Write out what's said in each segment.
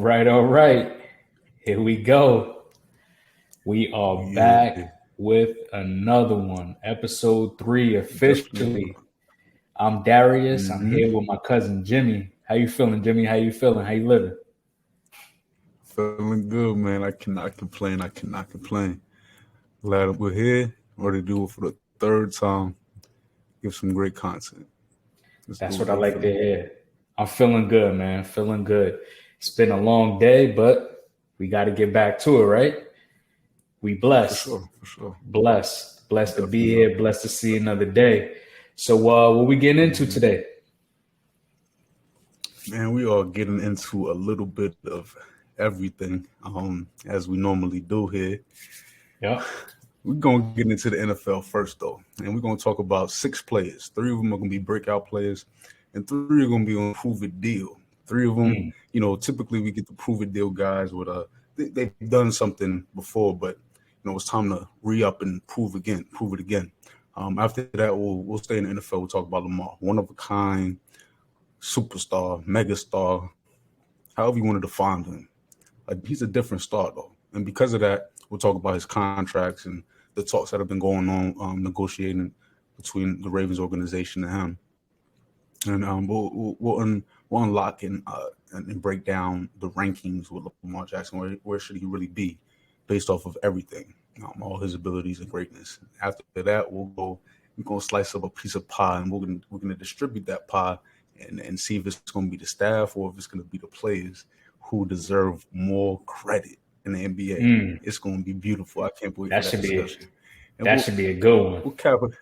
All right. Here we go. We are back Yeah, with another one. Episode 3 definitely. officially. I'm Darius. I'm Mm-hmm. here with my cousin Jimmy. How you feeling, Jimmy? How you feeling? How you living? Feeling good, man. I cannot complain. I cannot complain. Glad we're here. Ready to do it for the third time. Give some great content. Let's That's do it. what I How you like to feeling? hear. I'm feeling good, man. Feeling good. It's been a long day, but we got to get back to it, right? We For blessed. sure. For sure. Blessed to be Definitely are. here. Blessed to see another day. So, what we getting into Mm-hmm. today? Man, we are getting into a little bit of everything, as we normally do here. Yep. We're gonna get into the NFL first, though, and we're gonna talk about 6 players. 3 of them are gonna be breakout players, and 3 are gonna be on prove it deal. 3 of them, Mm, typically we get the prove it deal guys with they've done something before, but it's time to re up and prove it again. After that, we'll stay in the NFL. We'll talk about Lamar, one of a kind, superstar, megastar, however you want to define him. He's a different star though, and because of that, we'll talk about his contracts and the talks that have been going on, negotiating between the Ravens organization and him, and we'll unlock and break down the rankings with Lamar Jackson. Where should he really be, based off of everything, all his abilities and greatness. After that, we're gonna slice up a piece of pie, and we're gonna distribute that pie and see if it's gonna be the staff or if it's gonna be the players who deserve more credit in the NBA. mm. It's gonna be beautiful. I can't wait for That that should be discussion. And that should be a good one. we'll cap it.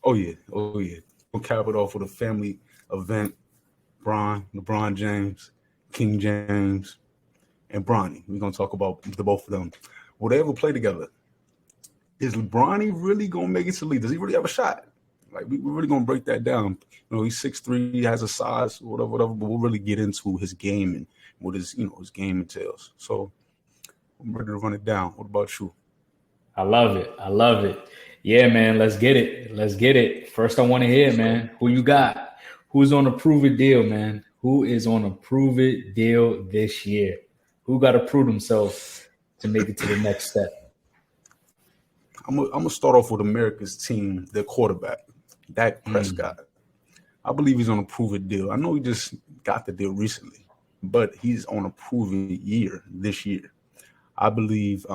Oh yeah. We'll cap it off with a family event. LeBron James, King James, and Bronny. We're gonna talk about the both of them. Will they ever play together? Is Bronny really gonna make it to league? Does he really have a shot? Like we're really gonna break that down. He's 6'3", he has a size, whatever. But we'll really get into his game and what his game entails. So I'm ready to run it down. What about you? I love it. I love it. Yeah, man. Let's get it. Let's get it. First, I want to hear, So man. Who you got? Who's on a prove it deal, man? Who is on a prove it deal this year? Who got to prove themselves to make it to the next step? I'm gonna start off with America's team, their quarterback, Dak Mm, Prescott. I believe he's on a prove it deal. I know he just got the deal recently, but he's on a prove it year this year. I believe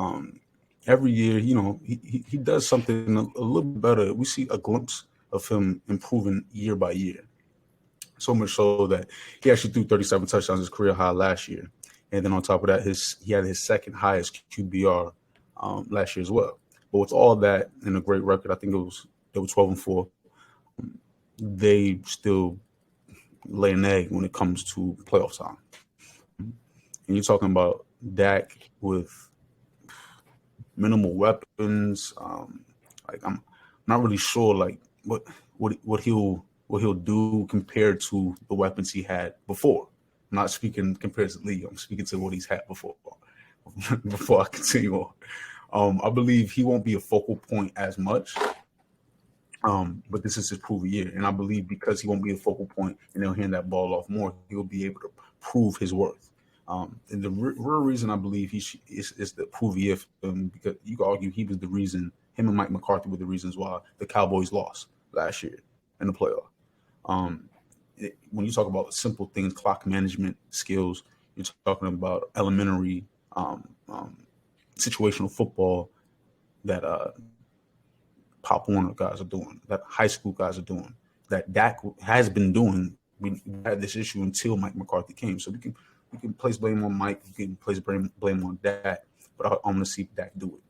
every year, he does something a little better. We see a glimpse of him improving year by year. So much so that he actually threw 37 touchdowns, his career high last year. And then on top of that, he had his second highest QBR last year as well. But with all that and a great record, I think they were 12-4. They still lay an egg when it comes to playoff time. And you're talking about Dak with minimal weapons. Like I'm not really sure like what he'll do compared to the weapons he had before. I'm not speaking compared to the league. I'm speaking to what he's had before. Before I continue on, I believe he won't be a focal point as much. But this is his prove year, and I believe because he won't be a focal point and they'll hand that ball off more, he'll be able to prove his worth. And the real reason I believe is the prove year for him, because you could argue he was the reason. Him and Mike McCarthy were the reasons why the Cowboys lost last year in the playoff. Um, when you talk about simple things, clock management skills, you're talking about elementary situational football that Pop Warner guys are doing, that high school guys are doing, that Dak has been doing. We had this issue until Mike McCarthy came, so we can place blame on Mike, we can place blame on Dak, but I'm going to see Dak do it.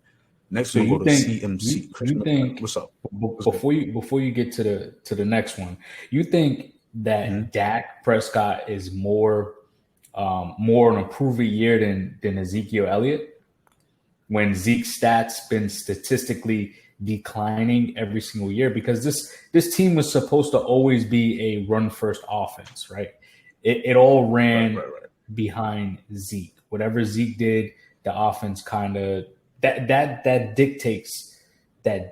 Next, so we're you going to go to think CMC. you think What's up? What's good? before you get to the next one, you think Mm-hmm. that Dak Prescott is more on a prove it year than Ezekiel Elliott? When Zeke's stats been statistically declining every single year, because this team was supposed to always be a run first offense, right? It all Right, ran right, right. behind Zeke. Whatever Zeke did, the offense kind of that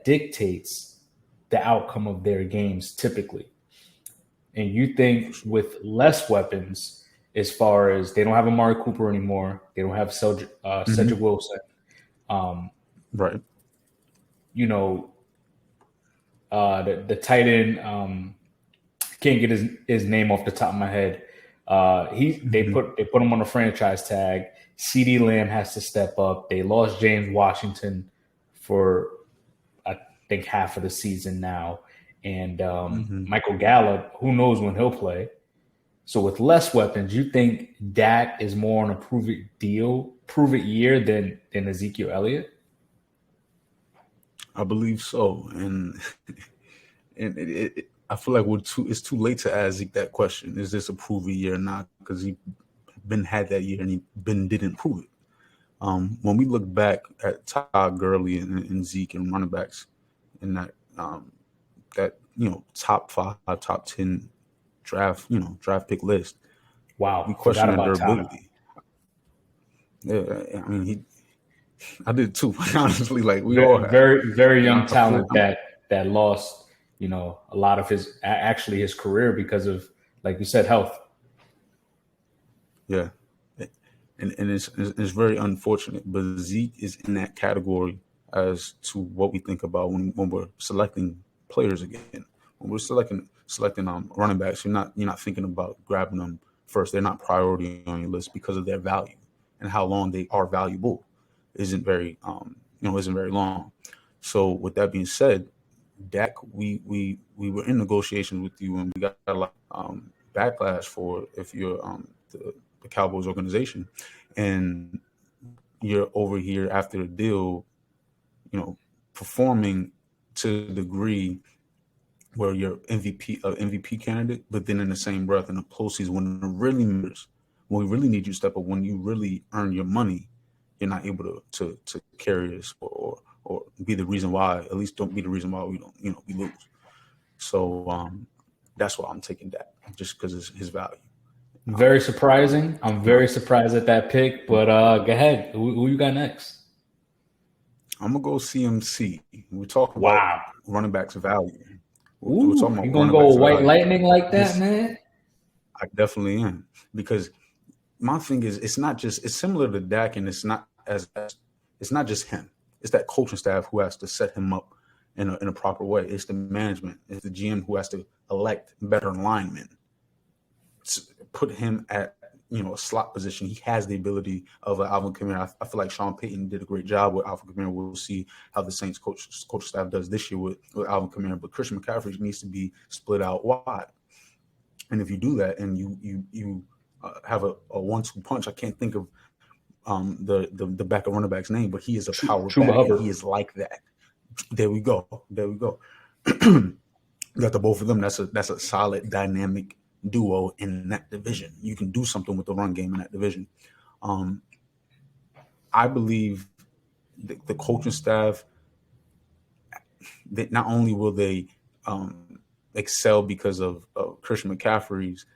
dictates the outcome of their games typically. And you For think sure. with less weapons, as far as they don't have Amari Cooper anymore. They don't have Cedric Wilson. Right. You know, the tight end, can't get his name off the top of my head. They put him on a franchise tag. CeeDee Lamb has to step up. They lost James Washington for I think half of the season now, and Michael Gallup, who knows when he'll play. So with less weapons, you think Dak is more on a prove it year than Ezekiel Elliott? I believe so, and I feel like it's too late to ask Zeke that question. Is this a prove it year or not? Because he had that year and he didn't prove it. When we look back at Todd Gurley and Zeke and running backs in that top 5, top 10 draft pick list, wow, we question their durability. Yeah, I mean I did too. Honestly, like we all have. Very, very young talent that lost, a lot of his career because of, like you said, health. Yeah, and it's very unfortunate. But Zeke is in that category as to what we think about when we're selecting players again. When we're selecting running backs, you're not thinking about grabbing them first. They're not priority on your list because of their value and how long they are valuable. Isn't very long. So with that being said, Dak, we were in negotiations with you and we got a lot of backlash for if you're the Cowboys organization and you're over here after the deal, performing to the degree where you're MVP candidate, but then in the same breath in the postseason when it really matters, when we really need you to step up, when you really earn your money, you're not able to carry us or be the reason why. At least don't be the reason why we don't we lose. So that's why I'm taking that, just because it's his value. Very surprising. I'm very surprised at that pick. But go ahead. Who you got next? I'm gonna go CMC. We talk about running backs value. Ooh, you gonna go white lightning like that, man? I definitely am, because my thing is, it's similar to Dak, and it's not just him. It's that coaching staff who has to set him up in a proper way. It's the management. It's the GM who has to elect better linemen, put him at a slot position. He has the ability of an Alvin Kamara. I feel like Sean Payton did a great job with Alvin Kamara. We'll see how the Saints coach staff does this year with Alvin Kamara. But Christian McCaffrey needs to be split out wide. And if you do that, and you have a 1-2 punch, I can't think of the backup running back's name, but he is a power back. And he is like that. There we go. Got the both of them. That's a solid dynamic duo in that division. You can do something with the run game in that division. I believe the coaching staff, that not only will they excel because of Christian McCaffrey's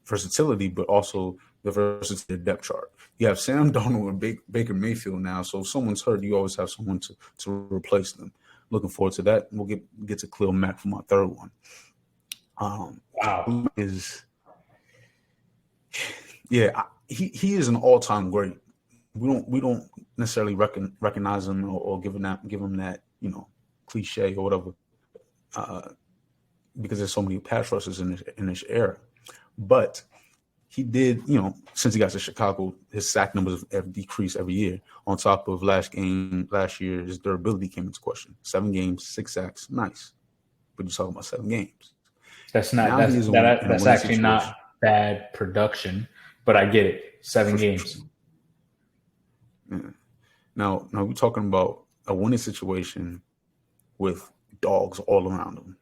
versatility, but also the versatility of the depth chart. You have Sam Darnold and Baker Mayfield now, so if someone's hurt, you always have someone to replace them. Looking forward to that. We'll get to Khalil Mack for my third one. He is an all-time great. We don't necessarily recognize him or give him that cliche or whatever, because there's so many pass rushers in this era. But he did, since he got to Chicago, his sack numbers have decreased every year. On top of last year, his durability came into question. 7 games, 6 sacks, nice. But you're talking about 7 games. That's actually not bad production, but I get it. 7 games. Yeah. Now we're talking about a winning situation with dogs all around him.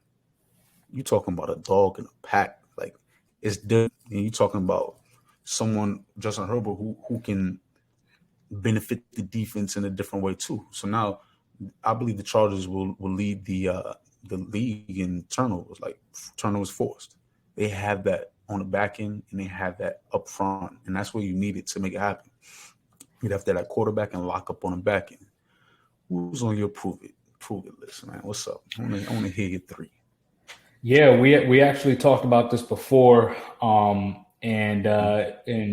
You're talking about a dog in a pack. Like, it's different. And you're talking about someone, Justin Herbert, who can benefit the defense in a different way too. So now I believe the Chargers will lead the league in turnovers, like turnovers forced. They have that on the back end and they have that up front, and that's where you need it to make it happen. You'd have to have that quarterback and lock up on the back end. Who's on your prove it list, man? What's up? I want to hear your 3. Yeah, we actually talked about this before. And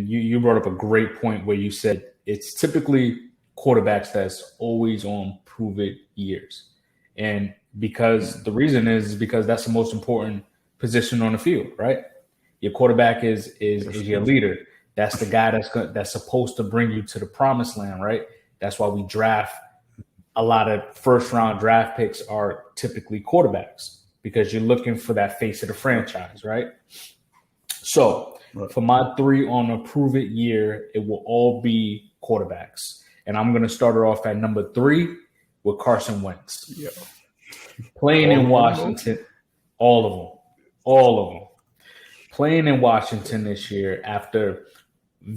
you brought up a great point where you said it's typically quarterbacks that's always on prove-it years. And because the reason is because that's the most important position on the field, right? Your quarterback is your leader. That's the guy that's supposed to bring you to the promised land, right? That's why we draft a lot of first-round draft picks are typically quarterbacks because you're looking for that face of the franchise, right? So for my 3 on a prove-it year, it will all be quarterbacks. And I'm going to start it off at number 3 with Carson Wentz. Yeah. Playing in Washington, all of them. Playing in Washington this year after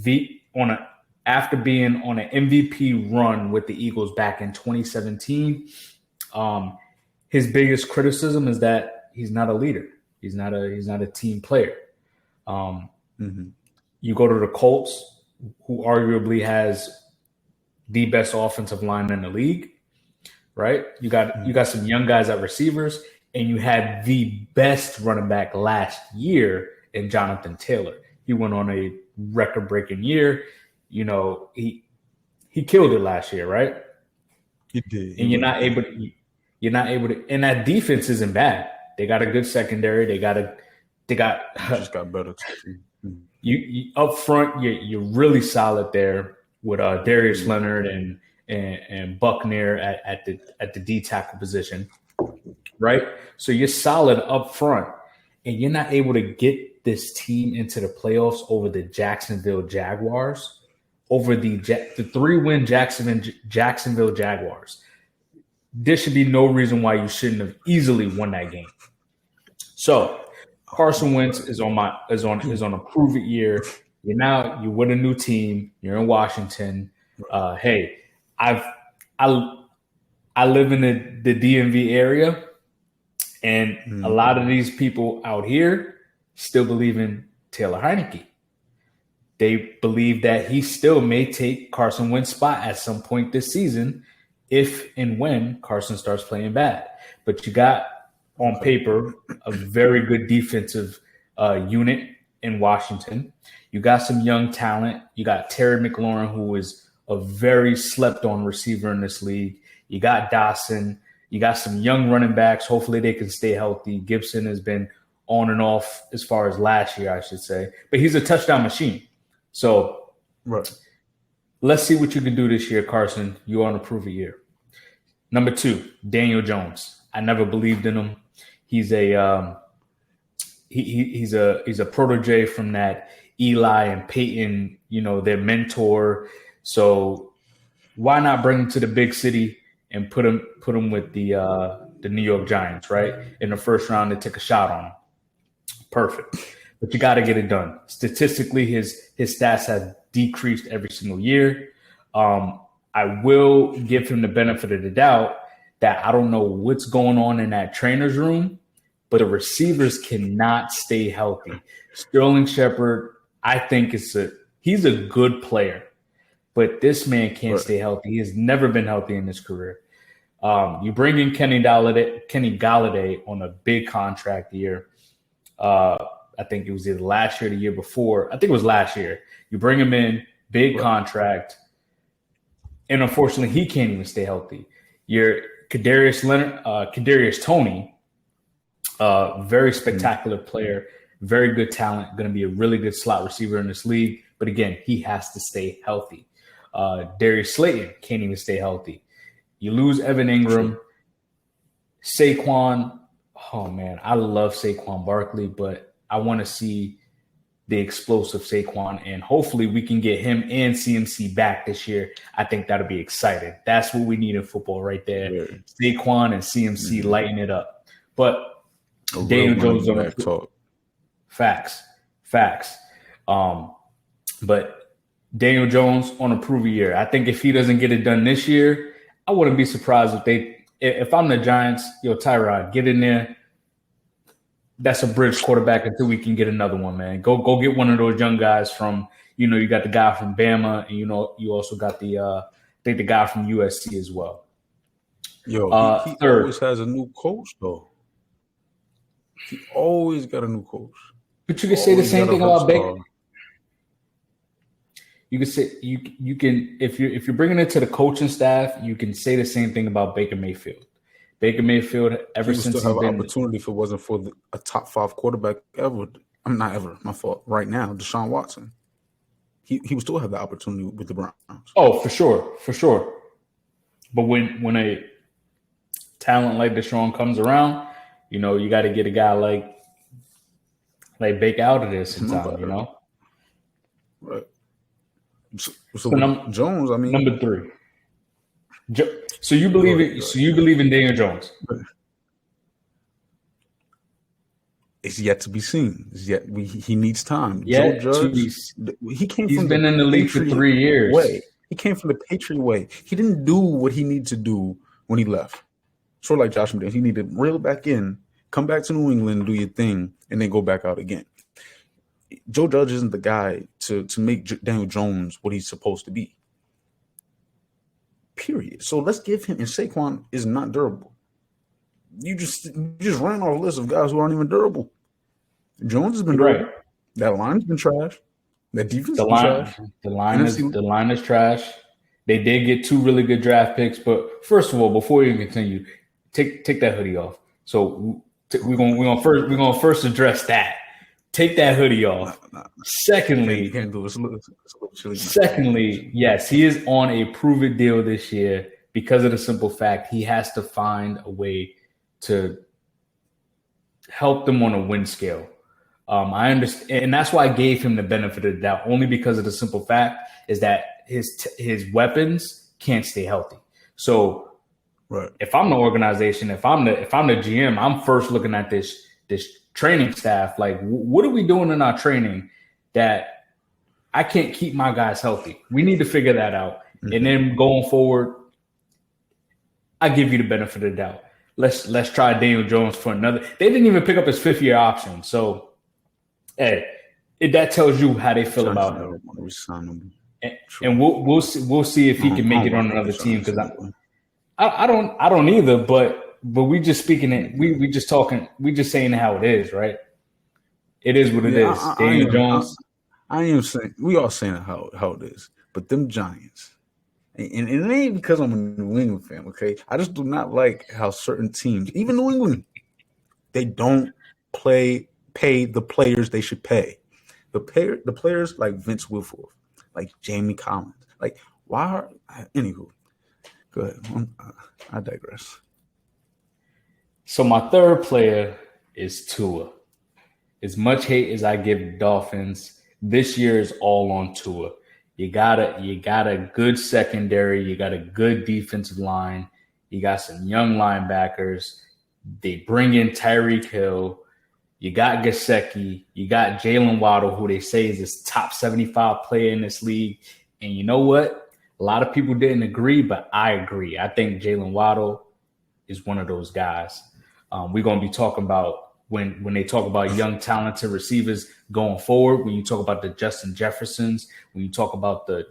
being on an MVP run with the Eagles back in 2017. His biggest criticism is that he's not a leader. He's not a team player. You go to the Colts, who arguably has the best offensive line in the league, right? You got some young guys at receivers, and you had the best running back last year in Jonathan Taylor. He went on a record-breaking year. You know, he killed it last year, right? He did. And you're not able to, and that defense isn't bad. They got a good secondary. They just got better. You up front, you're really solid there with Darius Leonard and Buckner at the D tackle position, right? So you're solid up front, and you're not able to get this team into the playoffs over the Jacksonville Jaguars, over the 3-win Jacksonville Jaguars. There should be no reason why you shouldn't have easily won that game. So Carson Wentz is on a prove-it year. You're with a new team. You're in Washington. Hey, I live in the DMV area, and a lot of these people out here still believe in Taylor Heineke. They believe that he still may take Carson Wentz's spot at some point this season if and when Carson starts playing bad. But you got, on paper, a very good defensive unit in Washington. You got some young talent. You got Terry McLaurin, who is a very slept-on receiver in this league. You got Dawson. You got some young running backs. Hopefully they can stay healthy. Gibson has been on and off as far as last year, I should say. But he's a touchdown machine. So let's see what you can do this year, Carson. You're on a prove-it year. Number 2, Daniel Jones. I never believed in him. He's a he's a protege from that Eli and Peyton, their mentor. So why not bring him to the big city and put him with the New York Giants, right? In the first round, to take a shot on him. Perfect. But you got to get it done. Statistically, his stats have decreased every single year. I will give him the benefit of the doubt that I don't know what's going on in that trainer's room, but the receivers cannot stay healthy. Sterling Shepard, I think he's a good player, but this man can't stay healthy. He has never been healthy in his career. You bring in Kenny Galladay on a big contract year. I think it was either last year or the year before. I think it was last year. You bring him in, big contract, and unfortunately, he can't even stay healthy. Your Kadarius Toney, very spectacular player, very good talent, going to be a really good slot receiver in this league. But again, he has to stay healthy. Darius Slayton can't even stay healthy. You lose Evan Ingram, Saquon. Oh man, I love Saquon Barkley, but I want to see the explosive Saquon, and hopefully we can get him and CMC back this year. I think that'll be exciting. That's what we need in football right there. Yeah. Saquon and CMC lighting it up. But Daniel Jones on the talk. Facts. But Daniel Jones on a prove-it year. I think if he doesn't get it done this year, I wouldn't be surprised if I'm the Giants, Tyrod, get in there. That's a bridge quarterback until we can get another one, man. Go get one of those young guys from, you got the guy from Bama, and you also got the guy from USC as well. He always has a new coach, though. He always got a new coach. But you can say the same thing about Baker. you can say you can if you're bringing it to the coaching staff, you can say the same thing about Baker Mayfield. Baker Mayfield, ever He would since still he's have an been opportunity if it wasn't for a top 5 quarterback ever. I'm not ever. My fault. Right now, Deshaun Watson. He would still have the opportunity with the Browns. oh, for sure. But when a talent like Deshaun comes around, you know, you got to get a guy like Baker out of there sometime, you know. Right. So Jones, I mean, number 3. So you believe it? So you believe in Daniel Jones? It's yet to be seen. He needs time. Yeah, Joe Judge, he's been in the league for 3 years. Way. He came from the Patriot way. He didn't do what he needed to do when he left. Sort of like Josh McDaniels. He needed to reel back in, come back to New England, do your thing, and then go back out again. Joe Judge isn't the guy to make Daniel Jones what he's supposed to be. Period. So let's give him. And Saquon is not durable. You just ran off a list of guys who aren't even durable. Jones has been durable. Right. That line's been trash. That defense is trash. The line is trash. They did get 2 really good draft picks, but first of all, before you continue, take that hoodie off. So we're gonna first address that. Take that hoodie off. Secondly, yes, he is on a prove-it deal this year because of the simple fact he has to find a way to help them on a win scale. I understand, and that's why I gave him the benefit of the doubt, only because of the simple fact is that his weapons can't stay healthy. So, right. If I'm the organization, if I'm the GM, I'm first looking at this training staff. Like, what are we doing in our training that I can't keep my guys healthy? We need to figure that out. Mm-hmm. And then going forward, I give you the benefit of the doubt. Let's try Daniel Jones for another. They didn't even pick up his 5th-year option. So, hey, that tells you how they feel about him. And we'll see if he can make it on another team, because I don't either. But we just speaking it. We just talking. We just saying how it is, right? It is what it is. Daniel Jones. I am saying we are saying how it is. But them Giants. And it ain't because I'm a New England fan, okay? I just do not like how certain teams, even New England, they don't pay the players they should pay. The players like Vince Wilfork, like Jamie Collins, like anywho. Go ahead. I digress. So my third player is Tua. As much hate as I give the Dolphins, this year is all on Tua. You got a good secondary. You got a good defensive line. You got some young linebackers. They bring in Tyreek Hill. You got Gesicki. You got Jalen Waddle, who they say is this top 75 player in this league. And you know what? A lot of people didn't agree, but I agree. I think Jalen Waddle is one of those guys. We're going to be talking about when they talk about young, talented receivers going forward, when you talk about the Justin Jeffersons, when you talk about the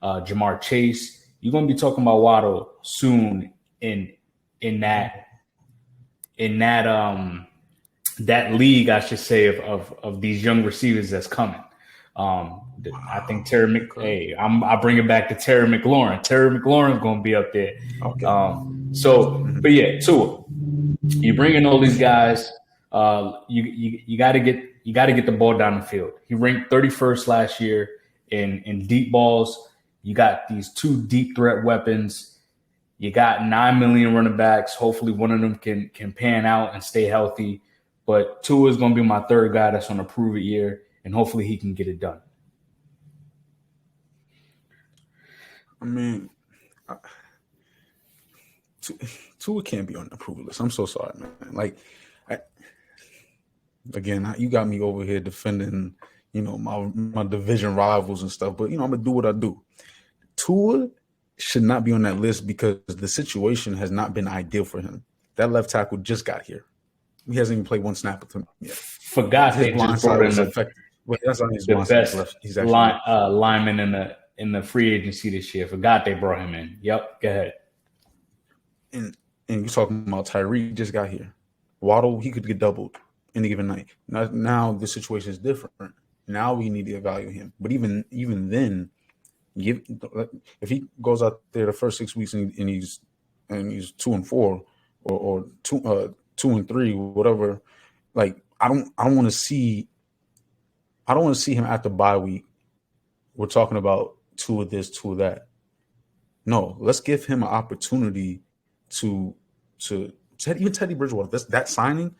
Jamar Chase, you're going to be talking about Waddle soon in that league, I should say, of these young receivers that's coming. I think I bring it back to Terry McLaurin. Terry McLaurin's going to be up there. Okay. But yeah, Tua, you bring in all these guys. You got to get the ball down the field. He ranked 31st last year in deep balls. You got these 2 deep threat weapons. You got 9 million running backs. Hopefully one of them can pan out and stay healthy. But Tua is going to be my third guy that's on a prove it year, and hopefully he can get it done. I mean, Tua can't be on the prove it list. I'm so sorry, man. Like, again, you got me over here defending, my division rivals and stuff. But, I'm going to do what I do. Tua should not be on that list because the situation has not been ideal for him. That left tackle just got here. He hasn't even played one snap with him yet. Forgot they just brought in the best lineman in the free agency this year. Forgot they brought him in. Yep, go ahead. And you're talking about Tyreek just got here. Waddle, he could get doubled any given night. Now the situation is different. Now we need to evaluate him. But even then, if he goes out there the first 6 weeks and he's 2-4 or 2-3, whatever, like I don't want to see him at the bye week. We're talking about 2 of this, 2 of that. No, let's give him an opportunity to even Teddy Bridgewater. That signing,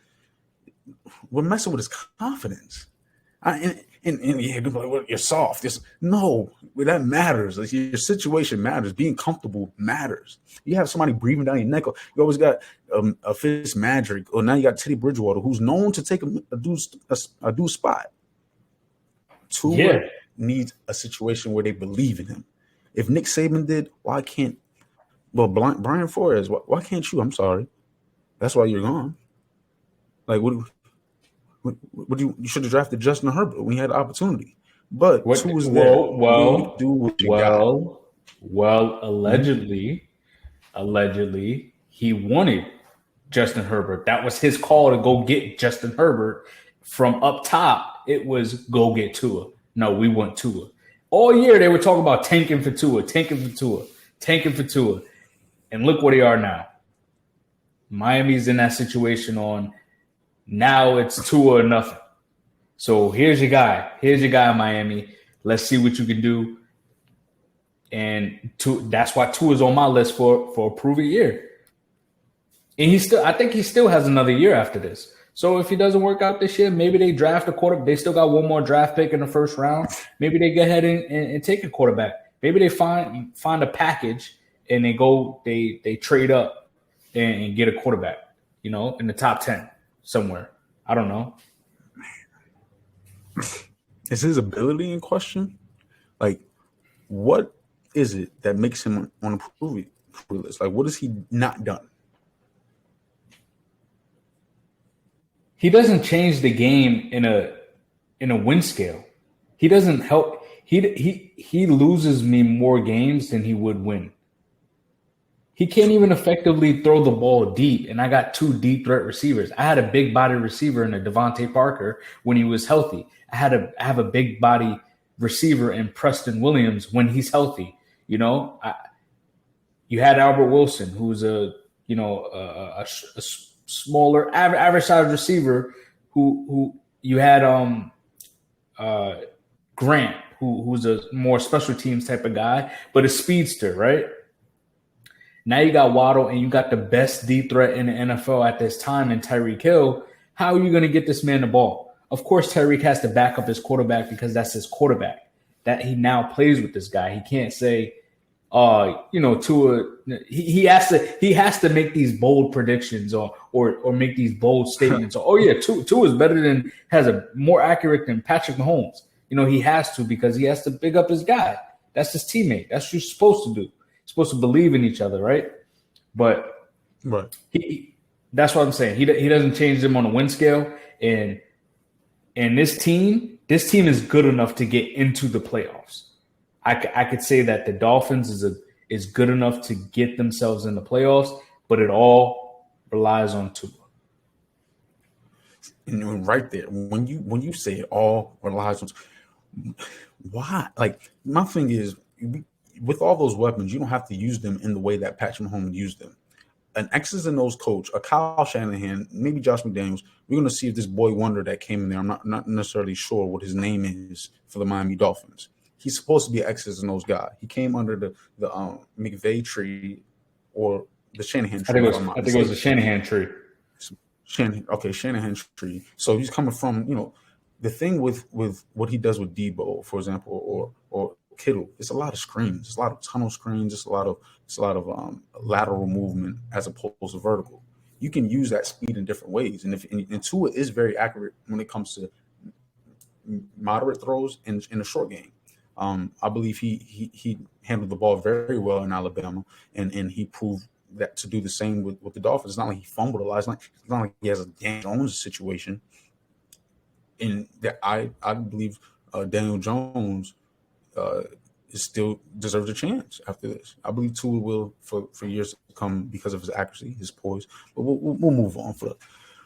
we're messing with his confidence. And yeah, like, well, you're soft. No, that matters. Like, your situation matters. Being comfortable matters. You have somebody breathing down your neck. You always got a Fitz Magic, or now you got Teddy Bridgewater, who's known to take a dude's spot. Tua needs a situation where they believe in him. If Nick Saban did, why can't? Well, Brian Flores, why can't you? I'm sorry. That's why you're gone. Like, what you should have drafted Justin Herbert when you had the opportunity. But Tua was there. Well, do what you got. Well, allegedly, he wanted Justin Herbert. That was his call to go get Justin Herbert. From up top, it was go get Tua. No, we want Tua. All year they were talking about tanking for Tua. And look where they are now. Miami's in that situation on now it's Tua or nothing. So here's your guy. Miami. Let's see what you can do. And that's why Tua's on my list for a proven year. And I think he still has another year after this. So if he doesn't work out this year, maybe they draft a quarterback. They still got one more draft pick in the first round. Maybe they go ahead and take a quarterback. Maybe they find a package and they trade up and get a quarterback, in the top 10 somewhere. I don't know. Is his ability in question? Like, what is it that makes him on a prove list? Like, what has he not done? He doesn't change the game in a win scale. He doesn't help. He loses me more games than he would win. He can't even effectively throw the ball deep, and I got 2 deep threat receivers. I had a big body receiver in a Devontae Parker when he was healthy. I have a big body receiver in Preston Williams when he's healthy. You had Albert Wilson, who's a smaller average size receiver. Who you had Grant, who's a more special teams type of guy, but a speedster, right? Now you got Waddle and you got the best deep threat in the NFL at this time in Tyreek Hill. How are you going to get this man the ball? Of course, Tyreek has to back up his quarterback because that's his quarterback. That he now plays with this guy. He can't say, Tua. He has to make these bold predictions or make these bold statements. Tua is better than has a more accurate than Patrick Mahomes. He has to because he has to big up his guy. That's his teammate. That's what you're supposed to do. You're supposed to believe in each other, right? But that's what I'm saying. He doesn't change them on a win scale, and this team is good enough to get into the playoffs. I could say that the Dolphins is good enough to get themselves in the playoffs, but it all relies on Tua. And right there, when you say it all relies on, why? Like, my thing is, with all those weapons, you don't have to use them in the way that Patrick Mahomes used them. An X's and O's coach, a Kyle Shanahan, maybe Josh McDaniels. We're going to see if this boy wonder that came in there. I'm not necessarily sure what his name is for the Miami Dolphins. He's supposed to be an X's and O's guy. He came under the McVay tree or the Shanahan tree. I think it was the Shanahan tree. Shanahan tree. So he's coming from, the thing with what he does with Debo, for example, or Kittle, it's a lot of screens, it's a lot of tunnel screens, it's a lot of lateral movement as opposed to vertical. You can use that speed in different ways, and Tua is very accurate when it comes to moderate throws in a short game. I believe he handled the ball very well in Alabama, and he proved that to do the same with the Dolphins. It's not like he fumbled a lot. It's not like he has a Daniel Jones situation. And that I believe Daniel Jones is still deserves a chance after this. I believe Tua will for years to come because of his accuracy, his poise. But we'll move on for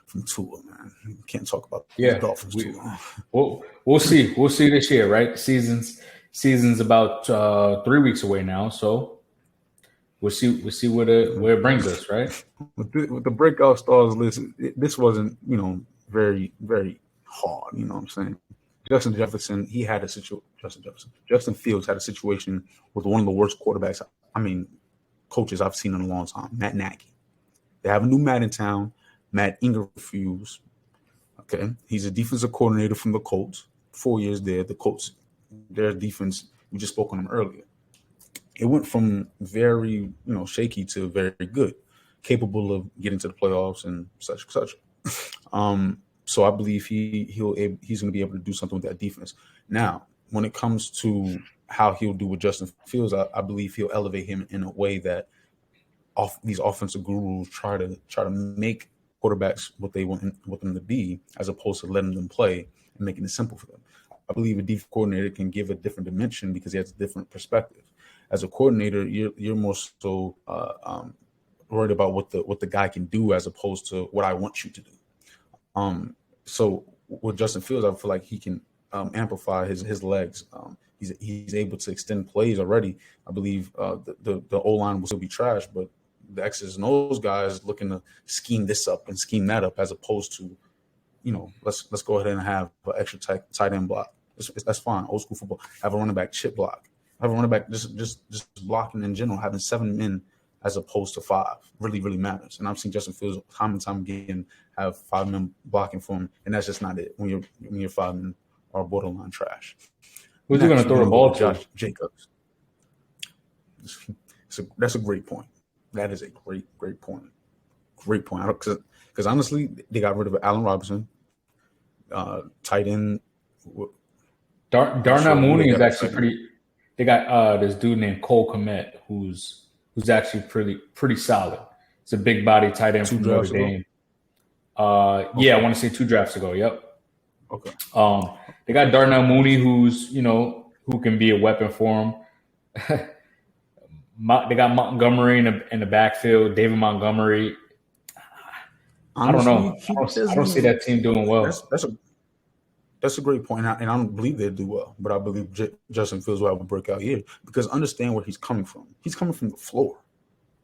from Tua, man. You can't talk about the Yeah, Dolphins too long. we'll see. We'll see this year, right? Season's about 3 weeks away now, so we'll see where it brings us, right? With the breakout stars list, this wasn't, very, very hard. You know what I'm saying? Justin Fields had a situation with one of the worst quarterbacks, coaches I've seen in a long time, Matt Nagy. They have a new Matt in town. Matt Ingram refused. Okay. He's a defensive coordinator from the Colts. 4 years there. The Colts, their defense, we just spoke on them earlier. It went from very, shaky to very good, capable of getting to the playoffs and such. So I believe he's going to be able to do something with that defense. Now, when it comes to how he'll do with Justin Fields, I believe he'll elevate him in a way that these offensive gurus try to make quarterbacks what they want them to be, as opposed to letting them play and making it simple for them. I believe a defensive coordinator can give a different dimension because he has a different perspective. As a coordinator, you're more so worried about what the guy can do as opposed to what I want you to do. So with Justin Fields, I feel like he can amplify his legs. He's able to extend plays already. I believe the O-line will still be trash, but the X's and O's guys looking to scheme this up and scheme that up, as opposed to, let's go ahead and have an extra tight end block. That's fine. Old school football. Have a running back chip block. Have a running back just blocking in general. Having 7 men as opposed to 5 really, really matters. And I've seen Justin Fields time and time again have 5 men blocking for him, and that's just not it. When your 5 men are borderline trash. Who's he going to throw the ball to? Josh Jacobs. That's a great point. That is a great point. Great point. Because honestly, they got rid of Allen Robinson. Tight end. Darnell Mooney is actually pretty. They got this dude named Cole Kmet who's actually pretty solid. It's a big body tight end from Notre Dame. Yeah, I want to say 2 drafts ago. Yep. Okay. They got Darnell Mooney, who's who can be a weapon for him. They got Montgomery in the backfield. David Montgomery. Honestly, I don't know. I don't see that team doing well. That's a great point, and I don't believe they'll do well. But I believe Justin Fields will have a breakout year, because understand where he's coming from. He's coming from the floor.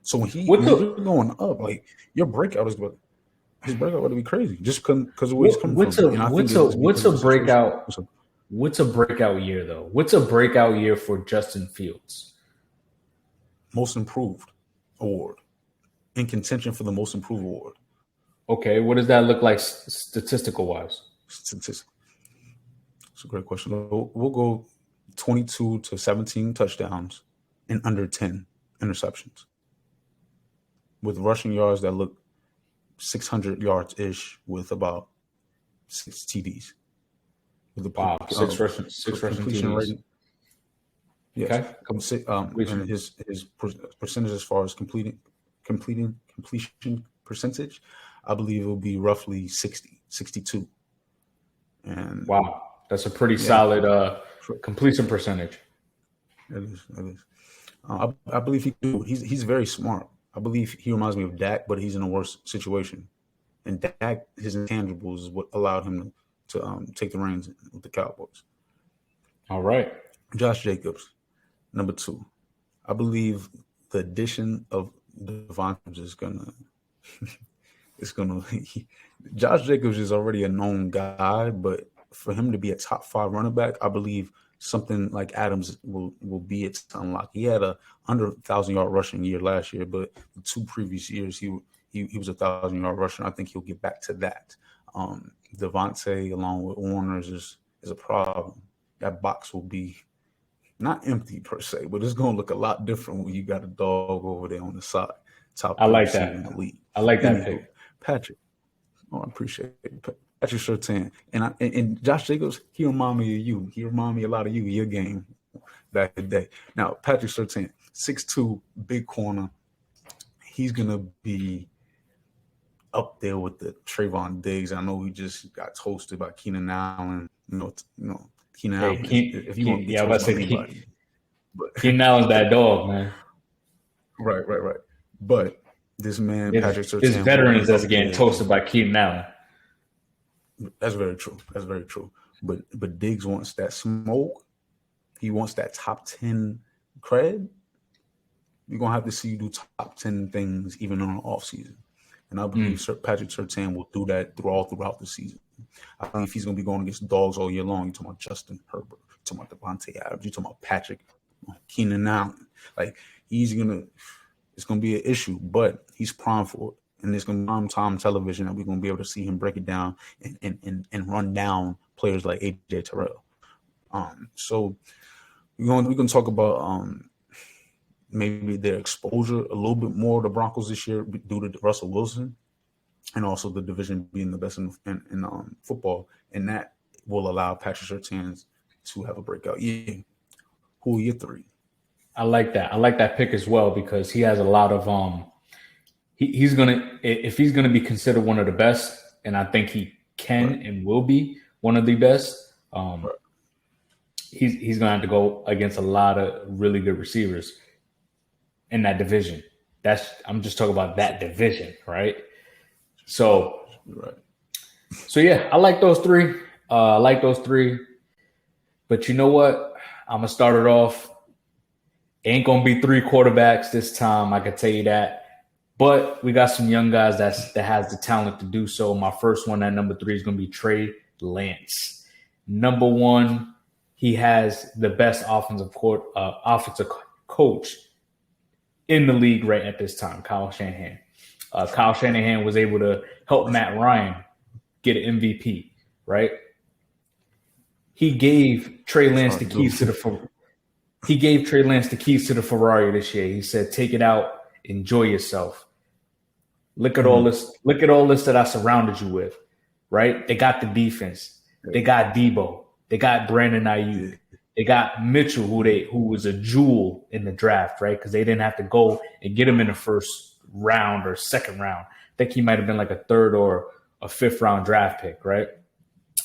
So when you're going up, like, your breakout is what. His breakout would be crazy just because of where he's coming from. What's a breakout year though? What's a breakout year for Justin Fields? Most Improved award, in contention for the Most Improved award. Okay, what does that look like statistical wise? It's a great question. We'll go 22 to 17 touchdowns and under 10 interceptions, with rushing yards that look 600 yards ish, with about 6 TDs. With the six rushing TDs. Rating. Yes. Okay. And his percentage as far as completion percentage, I believe it will be roughly 62. And wow, that's a pretty solid completion percentage. It is. I believe he do. He's very smart. I believe he reminds me of Dak, but he's in a worse situation. And Dak, his intangibles is what allowed him to take the reins with the Cowboys. All right. Josh Jacobs, number 2. I believe the addition of Devontae is gonna. Josh Jacobs is already a known guy, but for him to be a top 5 running back, I believe something like Adams will be its unlock. He had a under 1,000-yard rushing year last year, but the 2 previous years he was 1,000-yard rusher. I think he'll get back to that. Devontae along with Warner's is a problem. That box will be not empty per se, but it's going to look a lot different when you got a dog over there on the side. I like that. In the league. I like that pick. Patrick. I appreciate it. Patrick Surtain. And Josh Jacobs, he remind me of you. He remind me a lot of you, your game back in the day. Now, Patrick Surtain, 6'2", big corner. He's going to be up there with the Trayvon Diggs. I know he just got toasted by Keenan Allen. Keenan Allen. If you want to get toasted by anybody. Keenan Allen's that dog, man. Right. But this man, Patrick Surtain. His veterans that's getting toasted by Keenan Allen. That's very true. That's very true. But Diggs wants that smoke. He wants that top 10 cred. You're gonna have to see you do top 10 things even on the off season. And I believe Sir Patrick Surtain will do that throughout the season. I believe he's gonna be going against dogs all year long. You're talking about Justin Herbert, you're talking about Devontae Adams, you're talking about Patrick, Keenan Allen. Like it's gonna be an issue, but he's primed for it. And it's gonna be prime time television that we're gonna be able to see him break it down and run down players like AJ Terrell. So we're gonna talk about maybe their exposure a little bit more to Broncos this year due to Russell Wilson, and also the division being the best in football, and that will allow Patrick Surtain to have a breakout year. Who are your three? I like that. I like that pick as well because he has a lot of he's gonna be considered one of the best, and I think he can and will be one of the best. He's gonna have to go against a lot of really good receivers in that division. I'm just talking about that division, right? So yeah, I like those three. But you know what? I'm gonna start it off. Ain't gonna be three quarterbacks this time, I can tell you that. But we got some young guys that has the talent to do so. My first one at number 3 is gonna be Trey Lance. Number 1, he has the best offensive coach in the league right at this time, Kyle Shanahan. Kyle Shanahan was able to help Matt Ryan get an MVP, right? He gave Trey Lance the keys to the Ferrari this year. He said, "Take it out, enjoy yourself. Look at all this. Look at all this that I surrounded you with, right? They got the defense. They got Debo. They got Brandon Ayuk. They got Mitchell, who was a jewel in the draft, right? Because they didn't have to go and get him in the first round or second round. I think he might have been like a third or a fifth round draft pick, right?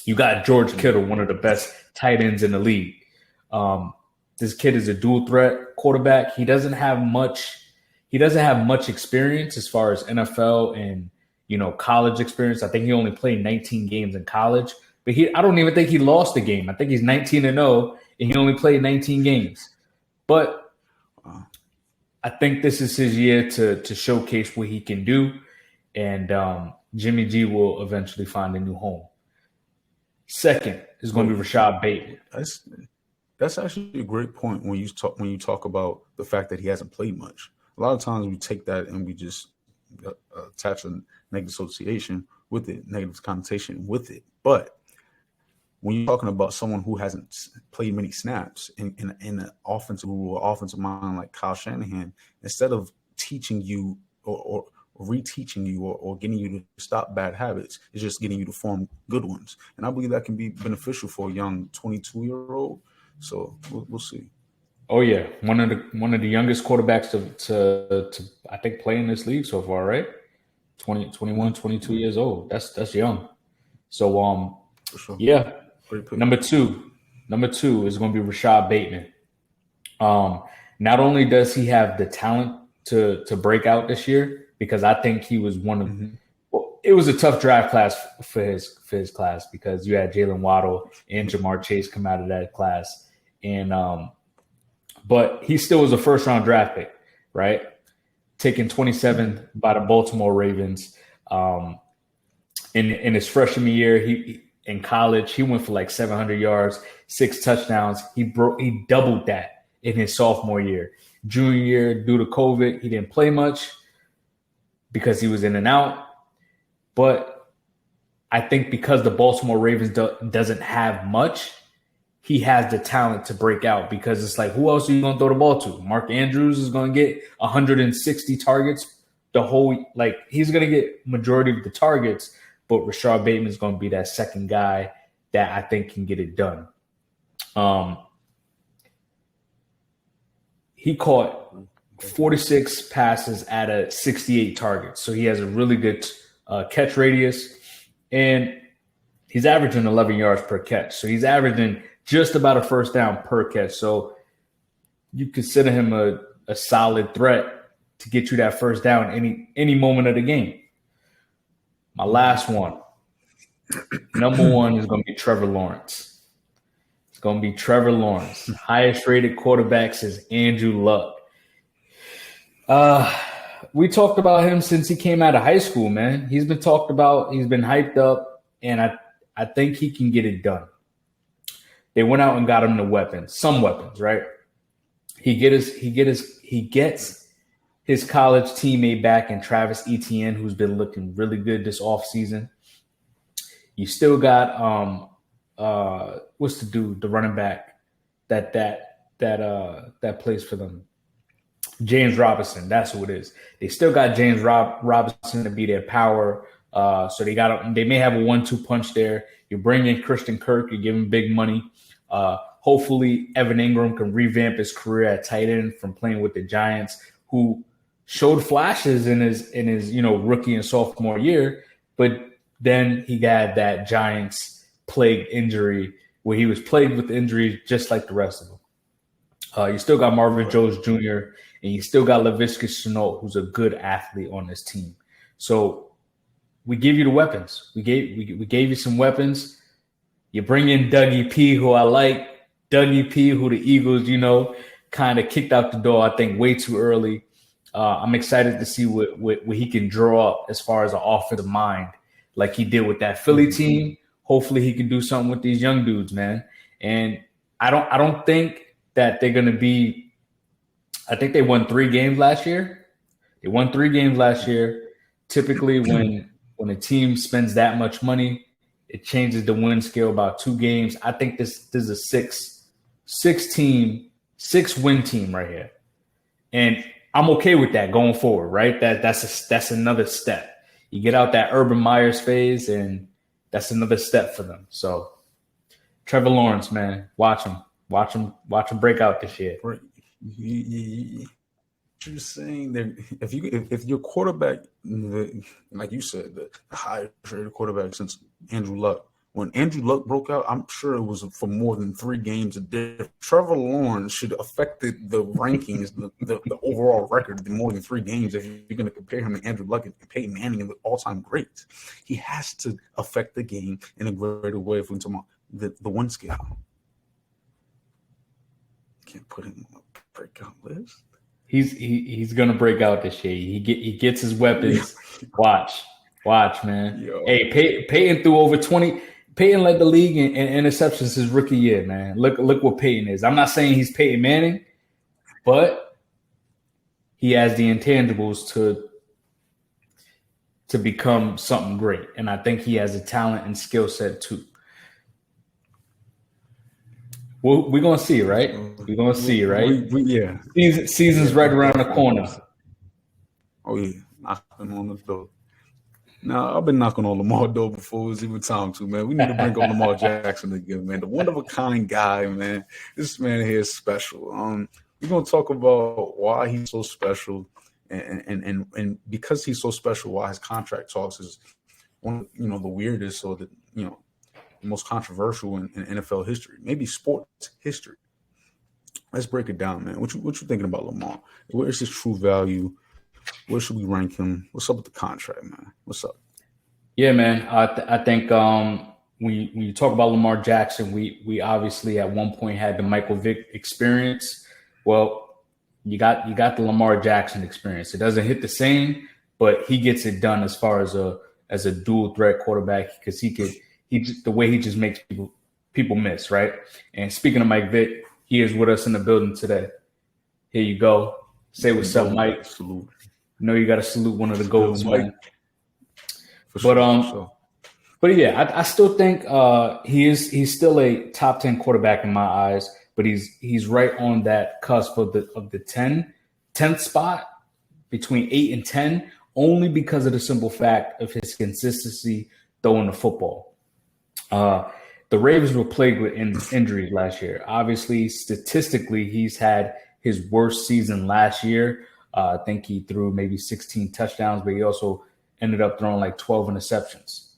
You got George Kittle, one of the best tight ends in the league. This kid is a dual threat quarterback. He doesn't have much experience as far as NFL and college experience. I think he only played 19 games in college, but I don't even think he lost a game. I think he's 19-0, and he only played 19 games. But I think this is his year to showcase what he can do, and Jimmy G will eventually find a new home. Second is going to be Rashad Bateman. That's actually a great point when you talk about the fact that he hasn't played much. A lot of times we take that and we just attach a negative association with it, negative connotation with it. But when you're talking about someone who hasn't played many snaps in an offensive mind like Kyle Shanahan, instead of teaching you or reteaching you or getting you to stop bad habits, it's just getting you to form good ones. And I believe that can be beneficial for a young 22-year-old. So we'll see. Oh yeah, one of the youngest quarterbacks to I think play in this league so far, right? 21, 22 years old. That's young. So for sure. Yeah. Number two is going to be Rashad Bateman. Not only does he have the talent to break out this year, because I think he was one of well, it was a tough draft class for his class because you had Jalen Waddle and Jamar Chase come out of that class. And but he still was a first round draft pick, right? Taken 27th by the Baltimore Ravens. In his freshman year, he in college, he went for like 700 yards, 6 touchdowns. He doubled that in his sophomore year. Junior year, due to COVID, he didn't play much because he was in and out. But I think because the Baltimore Ravens doesn't have much, he has the talent to break out because it's like, who else are you going to throw the ball to? Mark Andrews is going to get 160 targets. He's going to get majority of the targets, but Rashad Bateman is going to be that second guy that I think can get it done. He caught 46 passes out of 68 targets. So he has a really good catch radius, and he's averaging 11 yards per catch. So he's averaging just about a first down per catch. So you consider him a solid threat to get you that first down any moment of the game. My last one Number one is going to be Trevor Lawrence. It's going to be Trevor Lawrence. Highest rated quarterbacks is Andrew Luck. We talked about him since he came out of high school, man. He's been talked about. He's been hyped up, and I think he can get it done. They went out and got him some weapons, right? He gets his college teammate back in Travis Etienne, who's been looking really good this offseason. You still got what's the dude, the running back that plays for them? James Robinson, that's who it is. They still got James Robinson to be their power. So they may have a 1-2 punch there. You bring in Christian Kirk, you give him big money. Hopefully Evan Ingram can revamp his career at tight end from playing with the Giants, who showed flashes in his rookie and sophomore year, but then he got that Giants plagued injury where he was plagued with injuries just like the rest of them. You still got Marvin Jones Jr. and you still got Laviska Shenault, who's a good athlete on this team. So we give you the weapons. We gave you some weapons. You bring in Dougie P, who I like. Dougie P, who the Eagles, kind of kicked out the door, I think, way too early. I'm excited to see what he can draw up as far as an offensive mind, like he did with that Philly team. Hopefully he can do something with these young dudes, man. And I don't think that they're going to be – I think they won 3 games last year. They won 3 games last year. Typically when a team spends that much money, it changes the win scale about 2 games. I think this is a 6-win team right here. And I'm okay with that going forward, right? That's another step. You get out that Urban Myers phase, and that's another step for them. So Trevor Lawrence, man, watch him break out this year. You're saying that if your quarterback, like you said, the highest rated quarterback since Andrew Luck, when Andrew Luck broke out, I'm sure it was for more than 3 games a day. Trevor Lawrence should have affected the rankings, the overall record, more than 3 games. If you're going to compare him to Andrew Luck and Peyton Manning and the all-time greats, he has to affect the game in a greater way. If we're talking about the win scale, can't put him on a breakout list. He's gonna break out this year. He gets his weapons. Watch, man. Yo. Hey, Peyton threw over 20. Peyton led the league in interceptions his rookie year, man. Look what Peyton is. I'm not saying he's Peyton Manning, but he has the intangibles to become something great. And I think he has a talent and skill set too. Well, we're going to see, right? We're going to see, right? Yeah. Season's right around the corner. Oh, yeah. Knocking on the door. Now, I've been knocking on Lamar's door before it was even time to, man. We need to bring on Lamar Jackson again, man. The one-of-a-kind guy, man. This man here is special. We're going to talk about why he's so special and because he's so special, why his contract talks is one of the weirdest or the most controversial in NFL history, maybe sports history. Let's break it down, man. What you thinking about Lamar? Where is his true value? Where should we rank him? What's up with the contract, man? What's up? Yeah, man. I think when you talk about Lamar Jackson, we obviously at one point had the Michael Vick experience. Well, you got the Lamar Jackson experience. It doesn't hit the same, but he gets it done as far as a dual threat quarterback because the way he just makes people miss, right? And speaking of Mike Vick, he is with us in the building today. Here you go. Say what's up, Mike. Salute. I know you got to salute one of the GOATs, man. But yeah, I still think he's still a top 10 quarterback in my eyes, but he's right on that cusp of the 10th spot between 8 and 10, only because of the simple fact of his consistency throwing the football. The Ravens were plagued with injuries last year. Obviously, statistically, he's had his worst season last year. I think he threw maybe 16 touchdowns, but he also ended up throwing like 12 interceptions.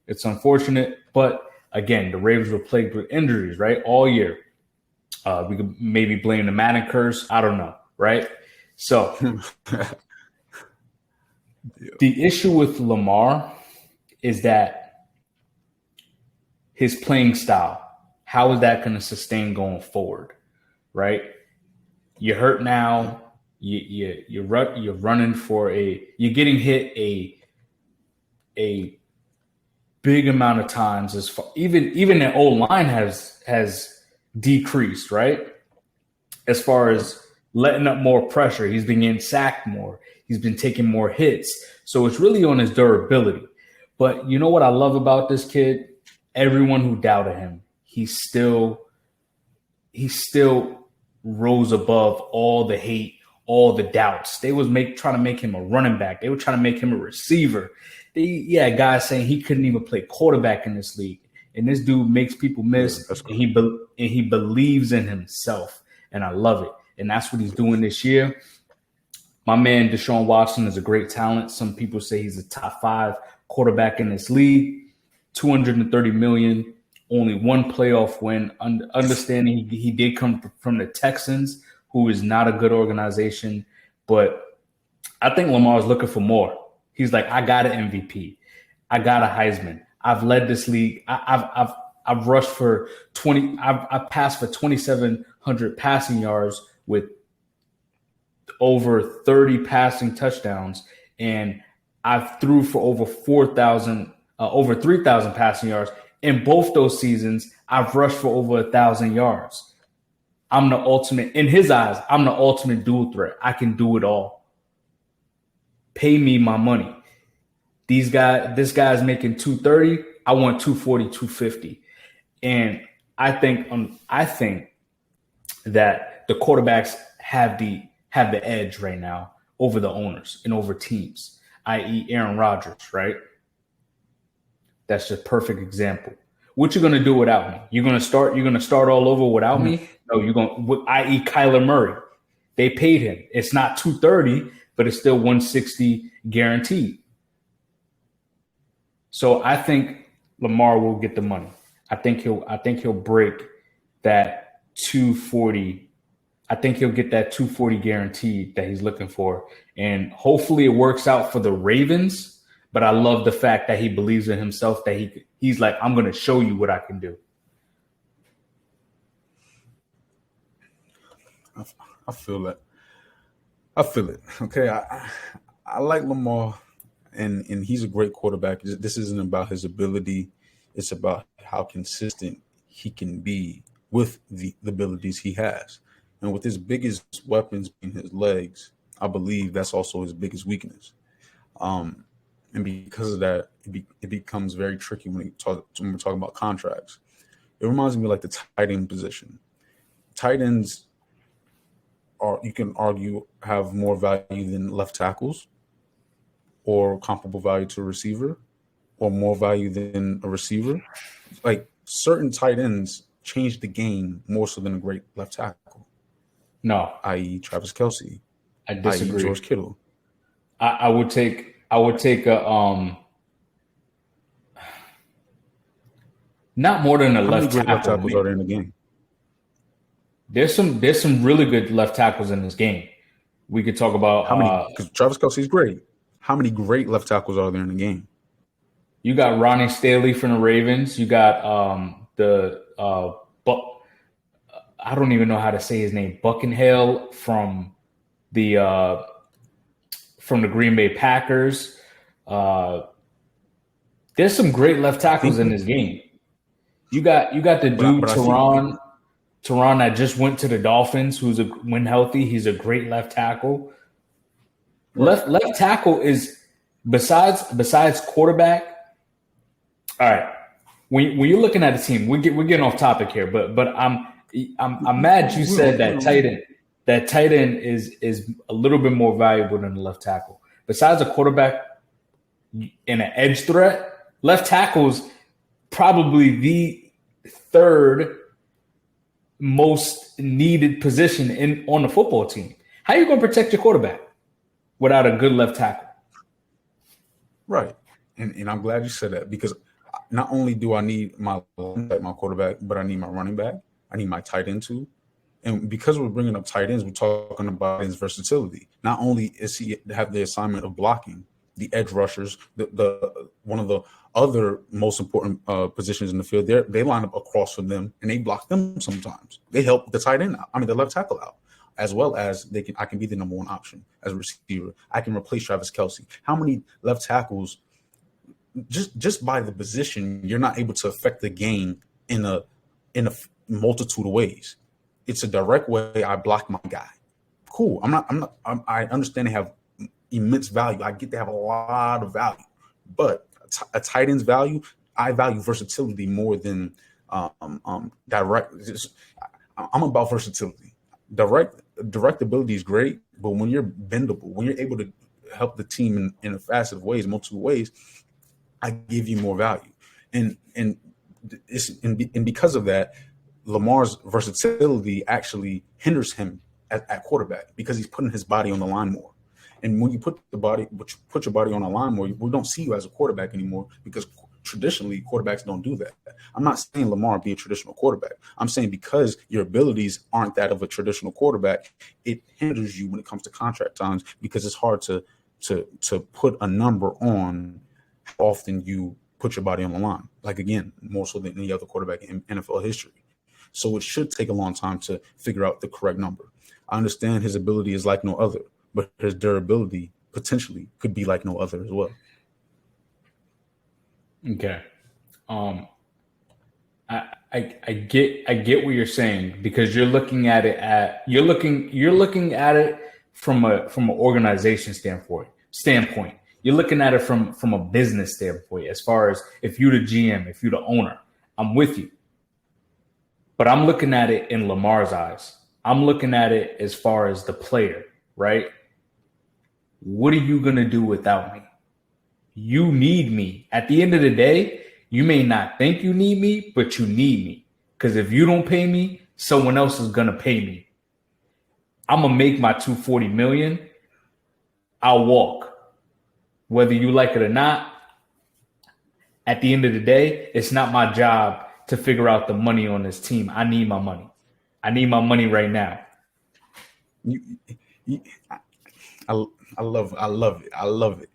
It's unfortunate, but again, the Ravens were plagued with injuries, right, all year. We could maybe blame the Madden curse. I don't know, right? So the issue with Lamar is that his playing style, how is that going to sustain going forward, right? You're hurt now. You're running for you're getting hit a big amount of times. As far even the old line has decreased, right? As far as letting up more pressure, he's been getting sacked more. He's been taking more hits, so it's really on his durability. But you know what I love about this kid? Everyone who doubted him, he still rose above all the hate, all the doubts. They was trying to make him a running back. They were trying to make him a receiver. Guys saying he couldn't even play quarterback in this league. And this dude makes people miss. And he believes in himself. And I love it. And that's what he's doing this year. My man Deshaun Watson is a great talent. Some people say he's a top 5 quarterback in this league. $230 million, only one playoff win. Understanding he did come from the Texans, who is not a good organization. But I think Lamar's looking for more. He's like, I got an MVP. I got a Heisman. I've led this league. I've rushed for 20. I've passed for 2,700 passing yards with over 30 passing touchdowns, and I've threw for over 3,000 passing yards. In both those seasons, I've rushed for over 1,000 yards. I'm the ultimate, in his eyes, I'm the ultimate dual threat. I can do it all. Pay me my money. This guy's making 230. I want 240, 250. And I think that the quarterbacks have the edge right now over the owners and over teams, i.e. Aaron Rodgers, right? That's just a perfect example. What you gonna do without me? You're gonna start all over without me? No, you're gonna, i.e. Kyler Murray. They paid him. It's not 230, but it's still 160 guaranteed. So I think Lamar will get the money. I think he'll break that 240. I think he'll get that 240 guaranteed that he's looking for. And hopefully it works out for the Ravens. But I love the fact that he believes in himself, that he's like, I'm going to show you what I can do. I feel that. I feel it. Okay. I like Lamar, and he's a great quarterback. This isn't about his ability. It's about how consistent he can be with the abilities he has. And with his biggest weapons being his legs, I believe that's also his biggest weakness. And because of that, it becomes very tricky when we're talking about contracts. It reminds me of like the tight end position. Tight ends you can argue, have more value than left tackles, or comparable value to a receiver, or more value than a receiver. Like certain tight ends change the game more so than a great left tackle. No, i.e. Travis Kelce. I disagree. I.e. George Kittle. I would take a not more than a left tackle. Left tackles are there in the game? There's some really good left tackles in this game. We could talk about how many, because Travis Kelce is great. How many great left tackles are there in the game? You got Ronnie Stanley from the Ravens. You got I don't even know how to say his name, Buckenhale from the Green Bay Packers. There's some great left tackles in this game. You got the dude Teron that just went to the Dolphins, who's when healthy, he's a great left tackle. Left tackle is besides quarterback. All right, when you're looking at a team, we're getting off topic here, but I'm mad you said that tight end. That tight end is a little bit more valuable than the left tackle. Besides a quarterback and an edge threat, left tackle's probably the third most needed position on the football team. How are you going to protect your quarterback without a good left tackle? Right. And I'm glad you said that, because not only do I need my quarterback, but I need my running back. I need my tight end too. And because we're bringing up tight ends, we're talking about his versatility. Not only is he have the assignment of blocking, the edge rushers, the one of the other most important positions in the field. They line up across from them and they block them sometimes. They help the tight end out. I mean, the left tackle out, as well as I can be the number one option as a receiver. I can replace Travis Kelce. How many left tackles, just by the position, you're not able to affect the game in a multitude of ways. It's a direct way. I block my guy. Cool. I understand they have immense value. I get they have a lot of value, but a tight end's value, I value versatility more than direct. I'm about versatility. Direct ability is great, but when you're bendable, when you're able to help the team in a facet of ways, multiple ways, I give you more value. And because of that, Lamar's versatility actually hinders him at quarterback because he's putting his body on the line more. And when you put your body on the line more, we don't see you as a quarterback anymore because traditionally quarterbacks don't do that. I'm not saying Lamar be a traditional quarterback. I'm saying because your abilities aren't that of a traditional quarterback, it hinders you when it comes to contract times because it's hard to put a number on how often you put your body on the line. Like, again, more so than any other quarterback in NFL history. So it should take a long time to figure out the correct number. I understand his ability is like no other, but his durability potentially could be like no other as well. Okay. I get what you're saying because you're looking at it from an organization standpoint. You're looking at it from a business standpoint, as far as if you're the GM, if you're the owner. I'm with you. But I'm looking at it in Lamar's eyes. I'm looking at it as far as the player, right? What are you going to do without me? You need me. At the end of the day, you may not think you need me, but you need me. Because if you don't pay me, someone else is going to pay me. I'm going to make my $240 million. I'll walk. Whether you like it or not, at the end of the day, it's not my job to figure out the money on this team. I need my money. I need my money right now. I love it.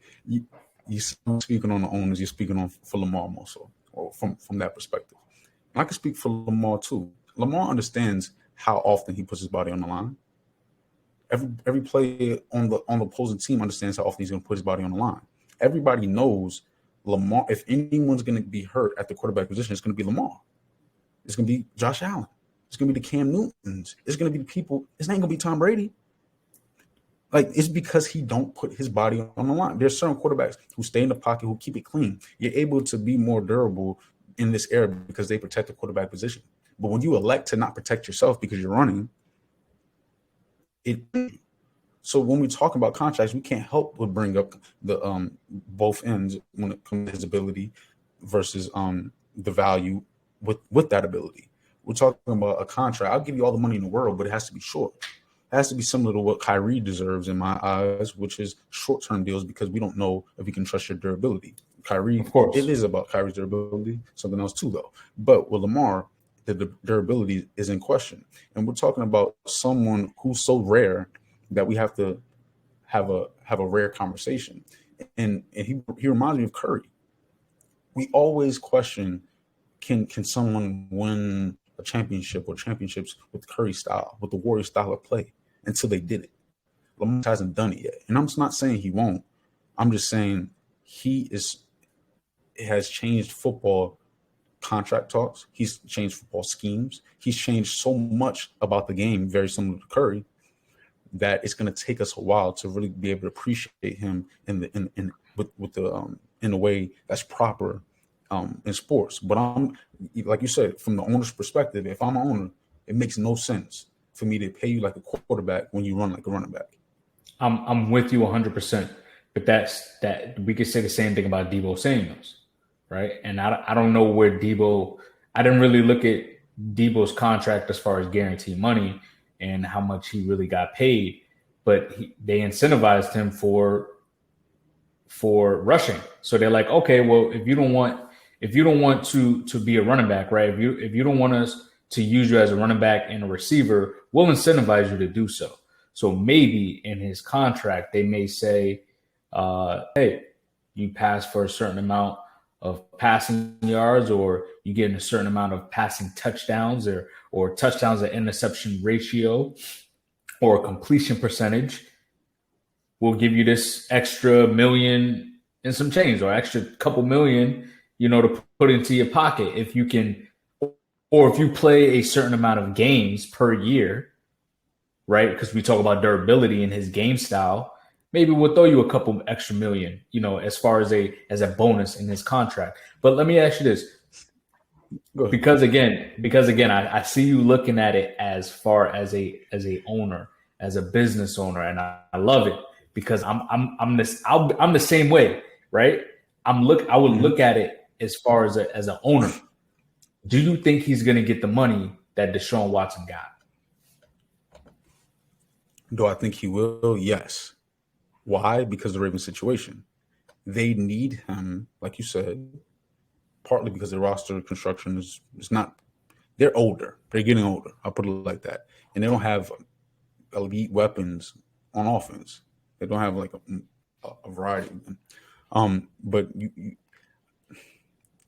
You speaking on the owners, you're speaking on for Lamar more so, or from that perspective. And I can speak for Lamar too. Lamar understands how often he puts his body on the line. Every player on the opposing team understands how often he's going to put his body on the line. Everybody knows Lamar. If anyone's going to be hurt at the quarterback position, it's going to be Lamar. It's going to be Josh Allen. It's going to be the Cam Newtons. It's going to be the people. It's not going to be Tom Brady. Like, it's because he don't put his body on the line. There's certain quarterbacks who stay in the pocket, who keep it clean. You're able to be more durable in this era because they protect the quarterback position. But when you elect to not protect yourself because you're running, so when we talk about contracts, we can't help but bring up the both ends when it comes to his ability versus the value with that ability. We're talking about a contract. I'll give you all the money in the world, but it has to be short. It has to be similar to what Kyrie deserves in my eyes, which is short-term deals because we don't know if we can trust your durability. Kyrie, of course, it is about Kyrie's durability, something else too, though. But with Lamar, the durability is in question. And we're talking about someone who's so rare that we have to have a rare conversation. And he reminds me of Curry. We always question, can someone win a championship or championships with Curry style, with the Warrior style of play, until they did it. Lamar hasn't done it yet. And I'm just not saying he won't. I'm just saying it has changed football contract talks. He's changed football schemes. He's changed so much about the game, very similar to Curry, that it's going to take us a while to really be able to appreciate him in a way that's proper in sports. But I'm, like you said, from the owner's perspective, if I'm an owner, it makes no sense for me to pay you like a quarterback when you run like a running back. I'm with you 100%. But that we could say the same thing about Deebo Samuels, right? And I don't know where Deebo. I didn't really look at Deebo's contract as far as guaranteed money and how much he really got paid, but they incentivized him for rushing. So they're like, okay, well, if you don't want to be a running back, right? If you don't want us to use you as a running back and a receiver, we'll incentivize you to do so. So maybe in his contract, they may say, hey, you pass for a certain amount of passing yards, or you get a certain amount of passing touchdowns, or touchdowns to interception ratio, or completion percentage. We'll give you this extra million and some change, or extra couple million, to put into your pocket if you can, or if you play a certain amount of games per year, right? Because we talk about durability in his game style. Maybe we'll throw you a couple extra million, as far as a bonus in his contract. But let me ask you this, because again, I see you looking at it as far as a owner, as a business owner, and I love it, because I'm the same way, right? I would look at it as far as an owner. Do you think he's going to get the money that Deshaun Watson got? Do I think he will? Yes. Why? Because of the Ravens situation. They need him, like you said, partly because the roster construction is not – they're older. They're getting older. I'll put it like that. And they don't have elite weapons on offense. They don't have like a variety of them. But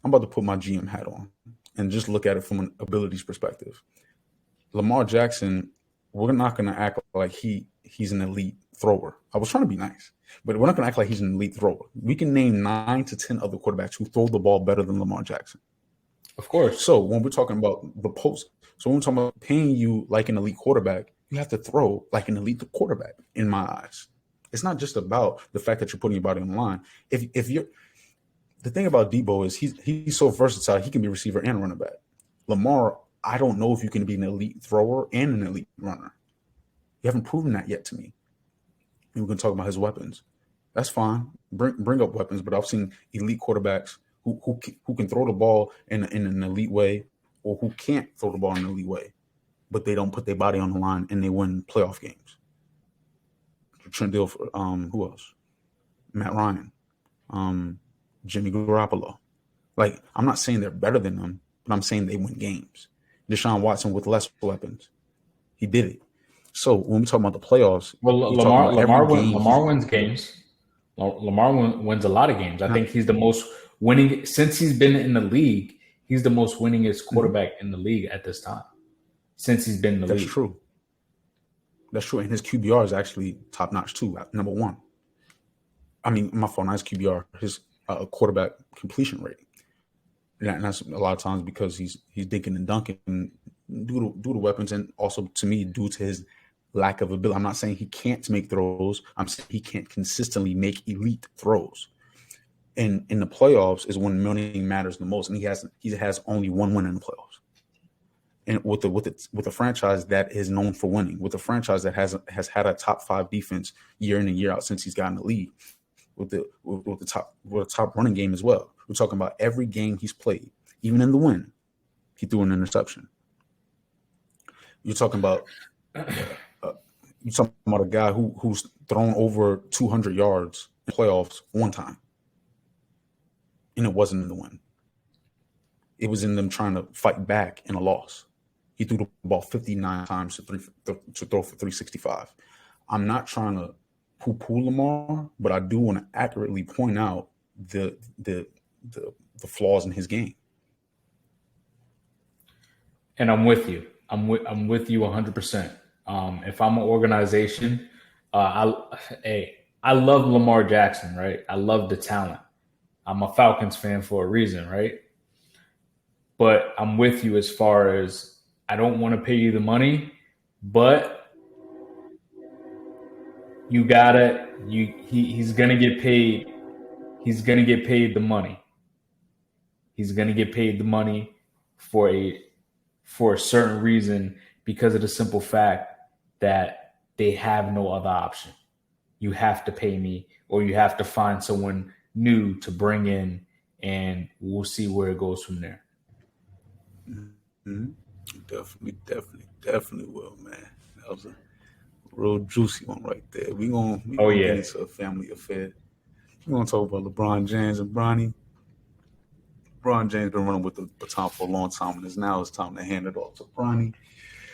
I'm about to put my GM hat on and just look at it from an abilities perspective. Lamar Jackson, we're not going to act like he's an elite thrower. I was trying to be nice, but we're not going to act like he's an elite thrower. We can name 9 to 10 other quarterbacks who throw the ball better than Lamar Jackson. Of course. So when we're talking about when we're talking about paying you like an elite quarterback, you have to throw like an elite quarterback in my eyes. It's not just about the fact that you're putting your body on the line. If you're the thing about Debo is he's so versatile, he can be receiver and running back. Lamar, I don't know if you can be an elite thrower and an elite runner. You haven't proven that yet to me. And we can talk about his weapons. That's fine. Bring up weapons, but I've seen elite quarterbacks who can throw the ball in an elite way, or who can't throw the ball in an elite way, but they don't put their body on the line and they win playoff games. Trent Dilfer, who else? Matt Ryan, Jimmy Garoppolo. Like, I'm not saying they're better than them, but I'm saying they win games. Deshaun Watson with less weapons, he did it. So when we talk about the playoffs, Lamar wins games. Lamar wins a lot of games. I think he's the most winning since he's been in the league. He's the most winningest quarterback in the league at this time since he's been in the league. That's true. That's true. And his QBR is actually top notch too, number one. I mean, my fault, not his QBR, his quarterback completion rate. And that's a lot of times because he's dinking and dunking due to weapons, and also to me due to his lack of ability. I'm not saying he can't make throws. I'm saying he can't consistently make elite throws. And in the playoffs is when winning matters the most. And he has only one win in the playoffs. And with a franchise that is known for winning, with a franchise that has had a top 5 defense year in and year out since he's gotten the league, with the top running game as well. We're talking about every game he's played, even in the win, he threw an interception. You're talking about a guy who's thrown over 200 yards in playoffs one time, and it wasn't in the win. It was in them trying to fight back in a loss. He threw the ball 59 times to throw for 365. I'm not trying to poo-poo Lamar, but I do want to accurately point out the flaws in his game. And I'm with you. I'm with you 100%. If I'm an organization, I love Lamar Jackson, right? I love the talent. I'm a Falcons fan for a reason, right? But I'm with you as far as I don't want to pay you the money, but he's gonna get paid. He's gonna get paid the money. He's gonna get paid the money for a certain reason, because of the simple fact that they have no other option. You have to pay me, or you have to find someone new to bring in, and we'll see where it goes from there. Mm-hmm. Definitely will, man. That was a real juicy one right there. We gonna get into a family affair. We're gonna talk about LeBron James and Bronny. LeBron James been running with the baton for a long time, and now it's time to hand it off to Bronny.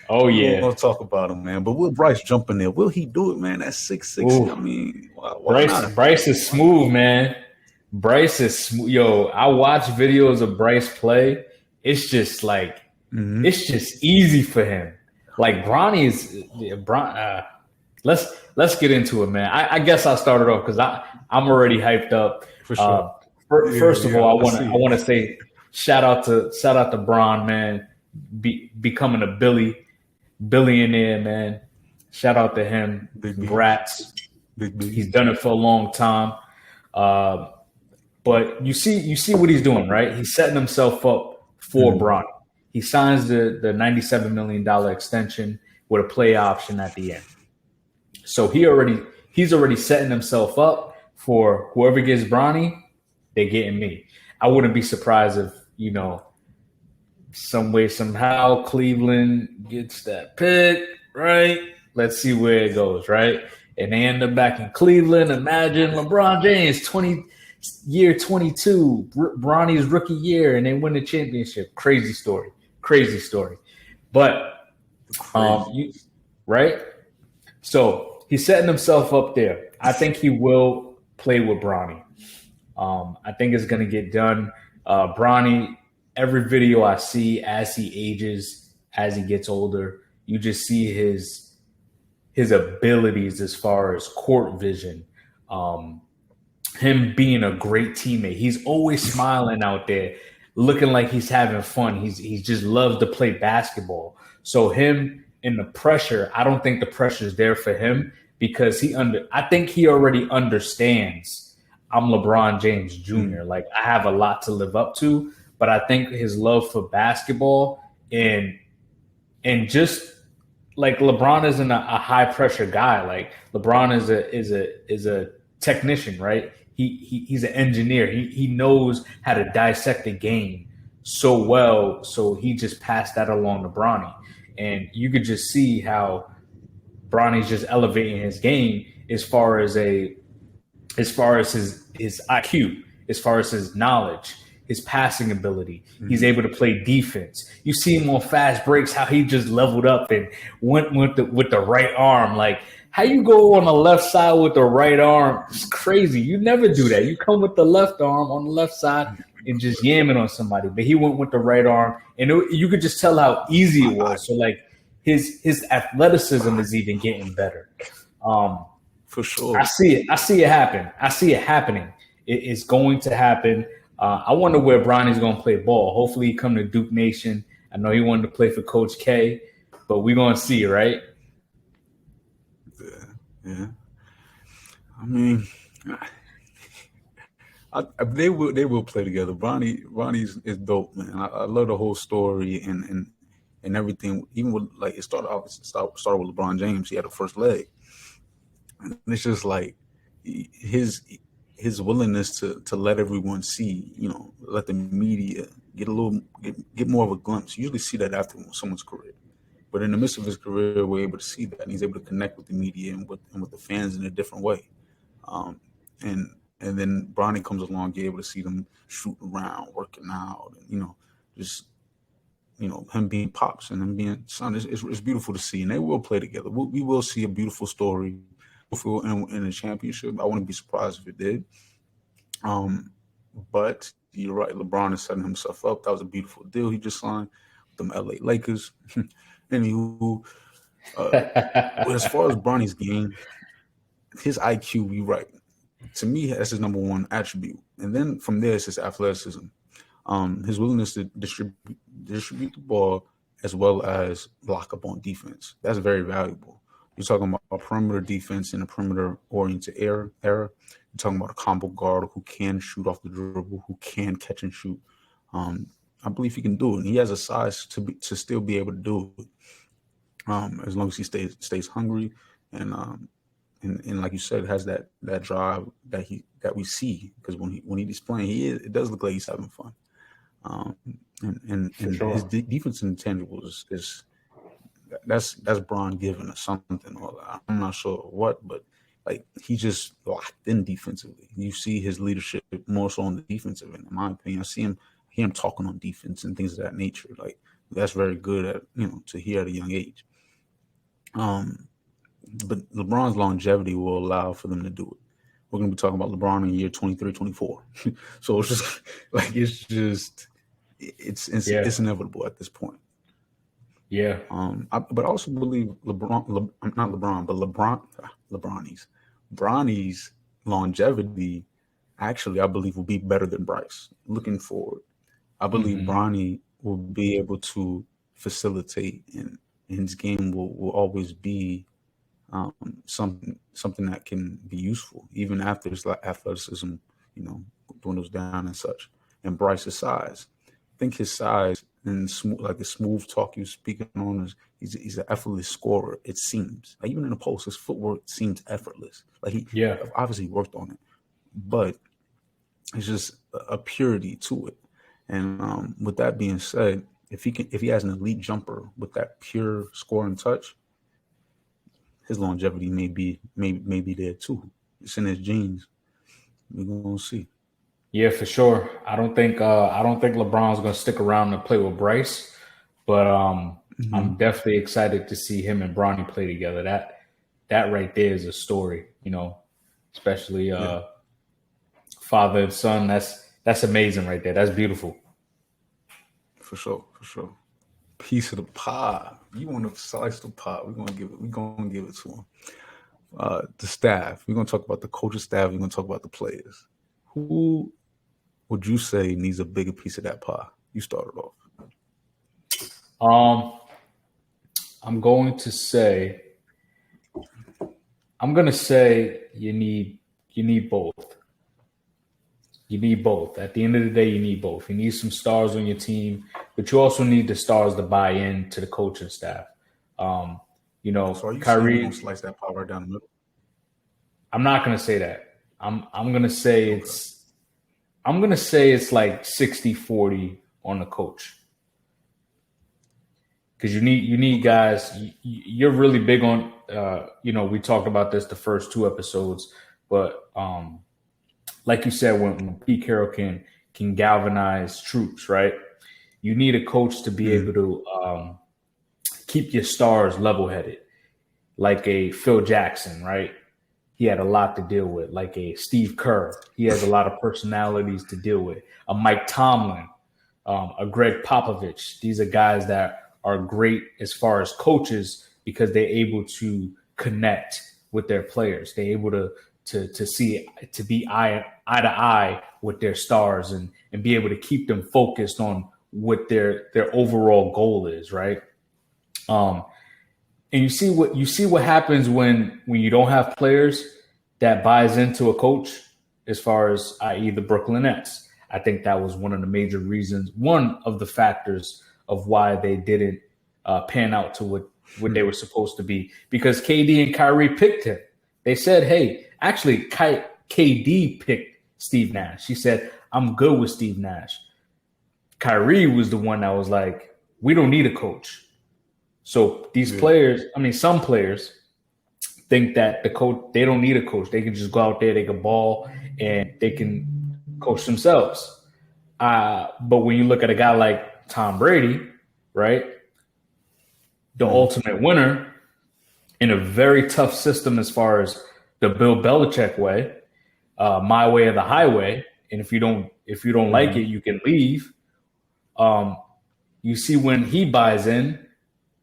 Oh yeah, we're gonna talk about him, man. But will Bryce jump in there? Will he do it, man? That's 6'6". I mean, why not? Bryce is smooth, man. Bryce is yo. I watch videos of Bryce play. It's just like it's just easy for him. Like Bronny is let's get into it, man. I guess I started off because I'm already hyped up. For sure. First of all, I I want to say shout out to Bron, man, becoming a billionaire, man. Shout out to him. Big Congrats. Big. He's done it for a long time. But you see what he's doing, right? He's setting himself up for Bronny. He signs the $97 million extension with a play option at the end. So he's already setting himself up for whoever gets Bronny, they're getting me. I wouldn't be surprised if, some way, somehow Cleveland gets that pick, right? Let's see where it goes, right? And they end up back in Cleveland. Imagine LeBron James, 22, Bronny's rookie year, and they win the championship. Crazy story. But, right? So he's setting himself up there. I think he will play with Bronny. I think it's going to get done. Bronny, every video I see as he ages, as he gets older, you just see his abilities as far as court vision, him being a great teammate. He's always smiling out there, looking like he's having fun. He's just loves to play basketball. So him in the pressure, I don't think the pressure is there for him because I think he already understands I'm LeBron James Jr. Like I have a lot to live up to, but I think his love for basketball and just like LeBron isn't a high pressure guy. Like LeBron is a technician, right? He's an engineer. He knows how to dissect the game so well. So he just passed that along to Bronny. And you could just see how Bronny's just elevating his game as far as his IQ, as far as his knowledge, his passing ability. He's able to play defense. You see him on fast breaks, how he just leveled up and went with the right arm. Like how you go on the left side with the right arm, it's crazy. You never do that. You come with the left arm on the left side and just yam it on somebody. But he went with the right arm, and you could just tell how easy it was. So like his athleticism is even getting better. For sure. I see it happen. I see it happening. It's going to happen. I wonder where Bronny's going to play ball. Hopefully he come to Duke Nation. I know he wanted to play for Coach K, but we're going to see, right? Yeah. I mean, they will play together. Bronny's is dope, man. I love the whole story and everything. Even with like it started with LeBron James. He had the first leg. And it's just like his willingness to let everyone see, let the media get more of a glimpse. You usually see that after someone's career, but in the midst of his career, we're able to see that, and he's able to connect with the media and with the fans in a different way. And then Bronny comes along, you're able to see them shooting around, working out, and him being pops and him being son. It's beautiful to see, and they will play together. We will see a beautiful story. In a championship, I wouldn't be surprised if it did. But you're right, LeBron is setting himself up. That was a beautiful deal he just signed with them LA Lakers. Anywho, as far as Bronny's game, his IQ, you're right. To me, that's his number one attribute. And then from there, it's his athleticism. His willingness to distribute the ball as well as block up on defense. That's very valuable. You're talking about a perimeter defense in a perimeter-oriented era. You're talking about a combo guard who can shoot off the dribble, who can catch and shoot. I believe he can do it. And he has a size to still be able to do it, as long as he stays hungry and like you said, has that drive that we see. Because when he's playing, it does look like he's having fun. And sure. His defense intangibles is. That's Bron giving us something. Or I'm not sure what, but like he's just locked in defensively. You see his leadership more so on the defensive end, in my opinion. I hear him talking on defense and things of that nature. Like that's very good at to hear at a young age. But LeBron's longevity will allow for them to do it. we're going to be talking about LeBron in year 23, 24. So it's just like it's inevitable at this point. Yeah. But I also believe Bronny's longevity actually, I believe, will be better than Bryce. Looking forward, I believe Bronny will be able to facilitate, and his game will always be something that can be useful even after his athleticism, dwindles down and such. And Bryce's size, I think his size and the smooth talk you speaking on he's an effortless scorer. It seems like even in the post, his footwork seems effortless. Like he obviously worked on it, but it's just a purity to it. And with that being said, if he has an elite jumper with that pure scoring touch, his longevity may be there too. It's in his genes. We're gonna see. Yeah, for sure. I don't think LeBron's gonna stick around and play with Bryce, but I'm definitely excited to see him and Bronny play together. That right there is a story, especially father and son. That's amazing right there. That's beautiful. For sure. Piece of the pie. You want to slice the pie? We're gonna give it to him. The staff. We're gonna talk about the coaching staff. We're gonna talk about the players. Who would you say needs a bigger piece of that pie? You started off. I'm going to say you need both. You need both. At the end of the day, you need both. You need some stars on your team, but you also need the stars to buy in to the coaching staff. So are you Kyrie, going to slice that pie right down the middle? I'm not going to say that. I'm going to say it's like 60-40 on the coach. Because you need guys. You're really big on. We talked about this the first two episodes, but like you said, when Pete Carroll can galvanize troops, right? You need a coach to be able to keep your stars level-headed, like a Phil Jackson, right? He had a lot to deal with, like a Steve Kerr. He has a lot of personalities to deal with. A Mike Tomlin, a Greg Popovich. These are guys that are great as far as coaches because they're able to connect with their players. They're able to be eye to eye with their stars and be able to keep them focused on what their overall goal is, right? And you see what happens when you don't have players that buys into a coach, as far as i.e. the Brooklyn Nets. I think that was one of the major reasons, one of the factors of why they didn't pan out to what they were supposed to be, because KD and Kyrie picked him. They said, hey, actually, KD picked Steve Nash. He said, I'm good with Steve Nash. Kyrie was the one that was like, we don't need a coach. So these players, some players think that the coach, they don't need a coach. They can just go out there, they can ball, and they can coach themselves. But when you look at a guy like Tom Brady, right, the ultimate winner in a very tough system as far as the Bill Belichick way, my way or the highway, and if you don't like it, you can leave. You see when he buys in,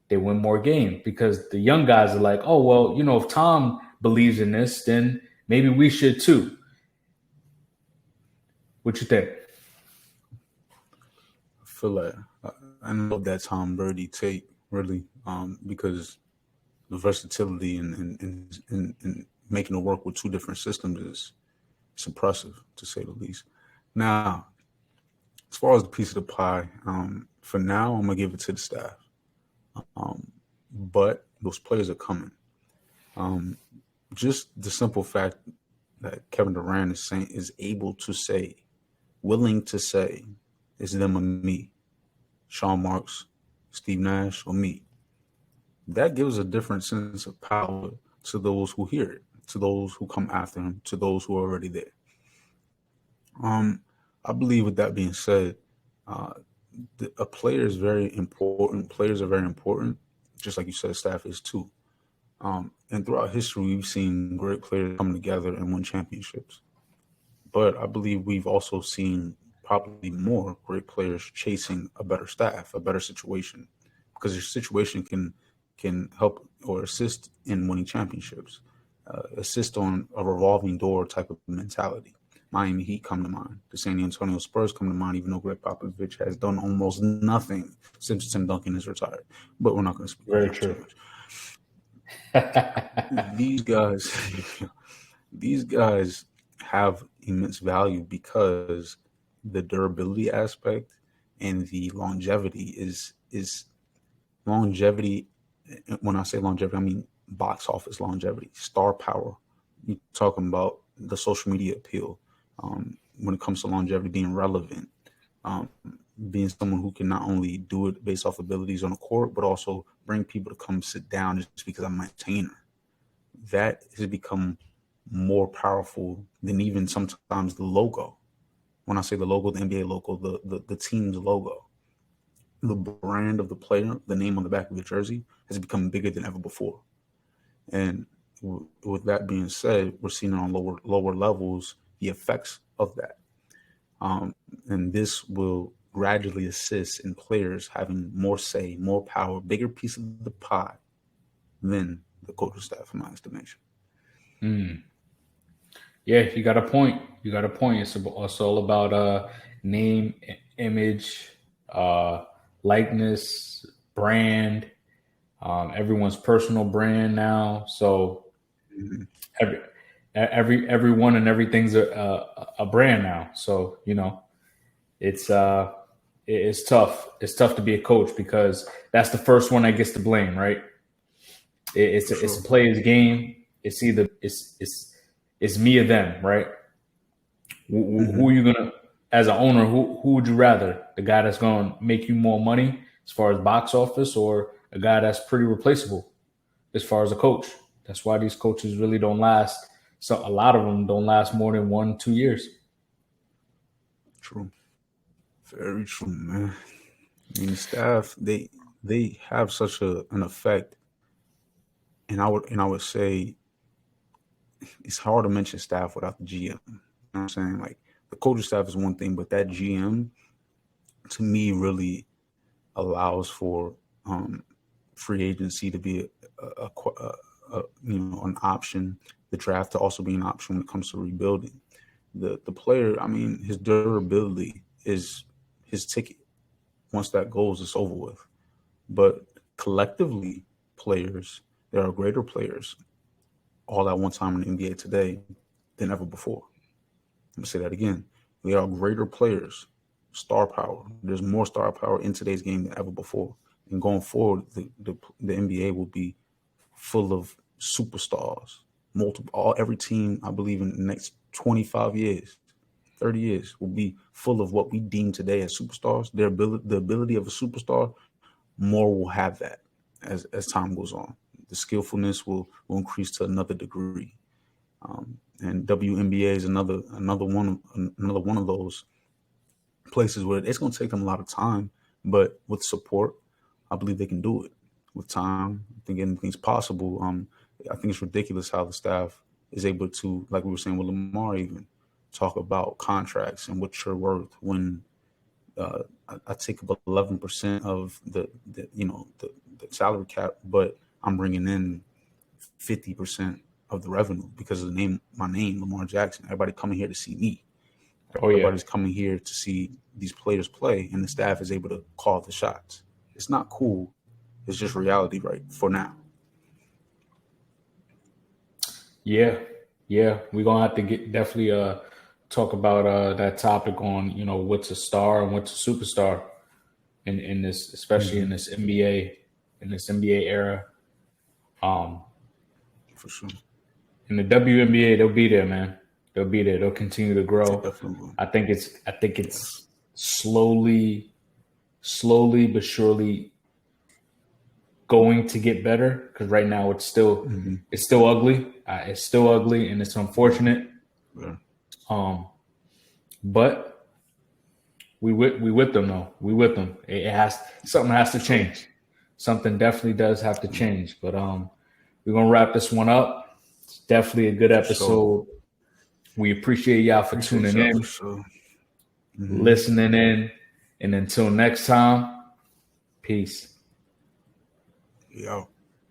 they win more games because the young guys are like, oh, well, if Tom believes in this, then maybe we should too. What you think? I feel like I love that Tom Brady take, really, because the versatility and making it work with two different systems is impressive, to say the least. Now, as far as the piece of the pie, for now, I'm going to give it to the staff. But those players are coming. Just the simple fact that Kevin Durant is able to say, willing to say, it's them or me, Sean Marks, Steve Nash, or me. That gives a different sense of power to those who hear it, to those who come after him, to those who are already there. I believe, with that being said, a player is very important. Players are very important, just like you said, staff is too. And throughout history, we've seen great players come together and win championships. But I believe we've also seen probably more great players chasing a better staff, a better situation, because your situation can help or assist in winning championships, assist on a revolving door type of mentality. Miami Heat come to mind. The San Antonio Spurs come to mind, even though Greg Popovich has done almost nothing since Tim Duncan is retired. But we're not going to speak Very on that too true. much. These guys have immense value because the durability aspect and the longevity is longevity. When I say longevity, I mean box office longevity, star power. You're talking about the social media appeal. When it comes to longevity, being relevant, um, being someone who can not only do it based off abilities on the court, but also bring people to come sit down just because I'm an entertainer. That has become more powerful than even sometimes the logo. When I say the logo, the NBA logo, the team's logo, the brand of the player, the name on the back of the jersey has become bigger than ever before. And with that being said, we're seeing on lower levels the effects of that. And this will gradually assist in players having more say, more power, bigger piece of the pie than the coaching staff, in my estimation. Yeah, you got a point. You got a point. It's all about name, image, likeness, brand, everyone's personal brand now. So every everyone and everything's a brand now. So it's it's tough. It's tough to be a coach because that's the first one that gets the blame, right? It's a player's game. It's either it's me or them, right? Who are you gonna, as an owner, who would you rather? The guy that's gonna make you more money as far as box office, or a guy that's pretty replaceable as far as a coach? That's why these coaches really don't last. So a lot of them don't last more than 1-2 years. True. Very true, man. I mean, staff they have such an effect, and I would say it's hard to mention staff without the GM. You know what I'm saying? Like the coaching staff is one thing, but that GM to me really allows for free agency to be an option. The draft to also be an option when it comes to rebuilding. The player, I mean, his durability is his ticket. Once that goes, it's over with. But collectively, players, there are greater players all at one time in the NBA today than ever before. Let me say that again. There are greater players, star power. There's more star power in today's game than ever before. And going forward, the NBA will be full of superstars. Every team, I believe, in the next 25 years, 30 years, will be full of what we deem today as superstars. The ability of a superstar, more will have that as time goes on. The skillfulness will increase to another degree. And WNBA is another one of those places where it's going to take them a lot of time, but with support, I believe they can do it. With time, I think anything's possible. I think it's ridiculous how the staff is able to, like we were saying with Lamar, even talk about contracts and what you're worth when I take up 11% of the salary cap, but I'm bringing in 50% of the revenue because of my name, Lamar Jackson. Everybody coming here to see me. Everybody's coming here to see these players play, and the staff is able to call the shots. It's not cool. It's just reality, right? For now. Yeah, we're gonna have to definitely talk about that topic on what's a star and what's a superstar in this, especially in this NBA era. For sure. In the WNBA, they'll be there, man. They'll be there. They'll continue to grow. Definitely. I think it's slowly but surely going to get better, because right now it's still ugly. It's still ugly, and it's unfortunate. Yeah. But we with them though. We with them. Something has to change. Something definitely does have to change. But we're gonna wrap this one up. It's definitely a good episode. Sure. We appreciate y'all for tuning in, Sure. listening in, and until next time, peace. Yo.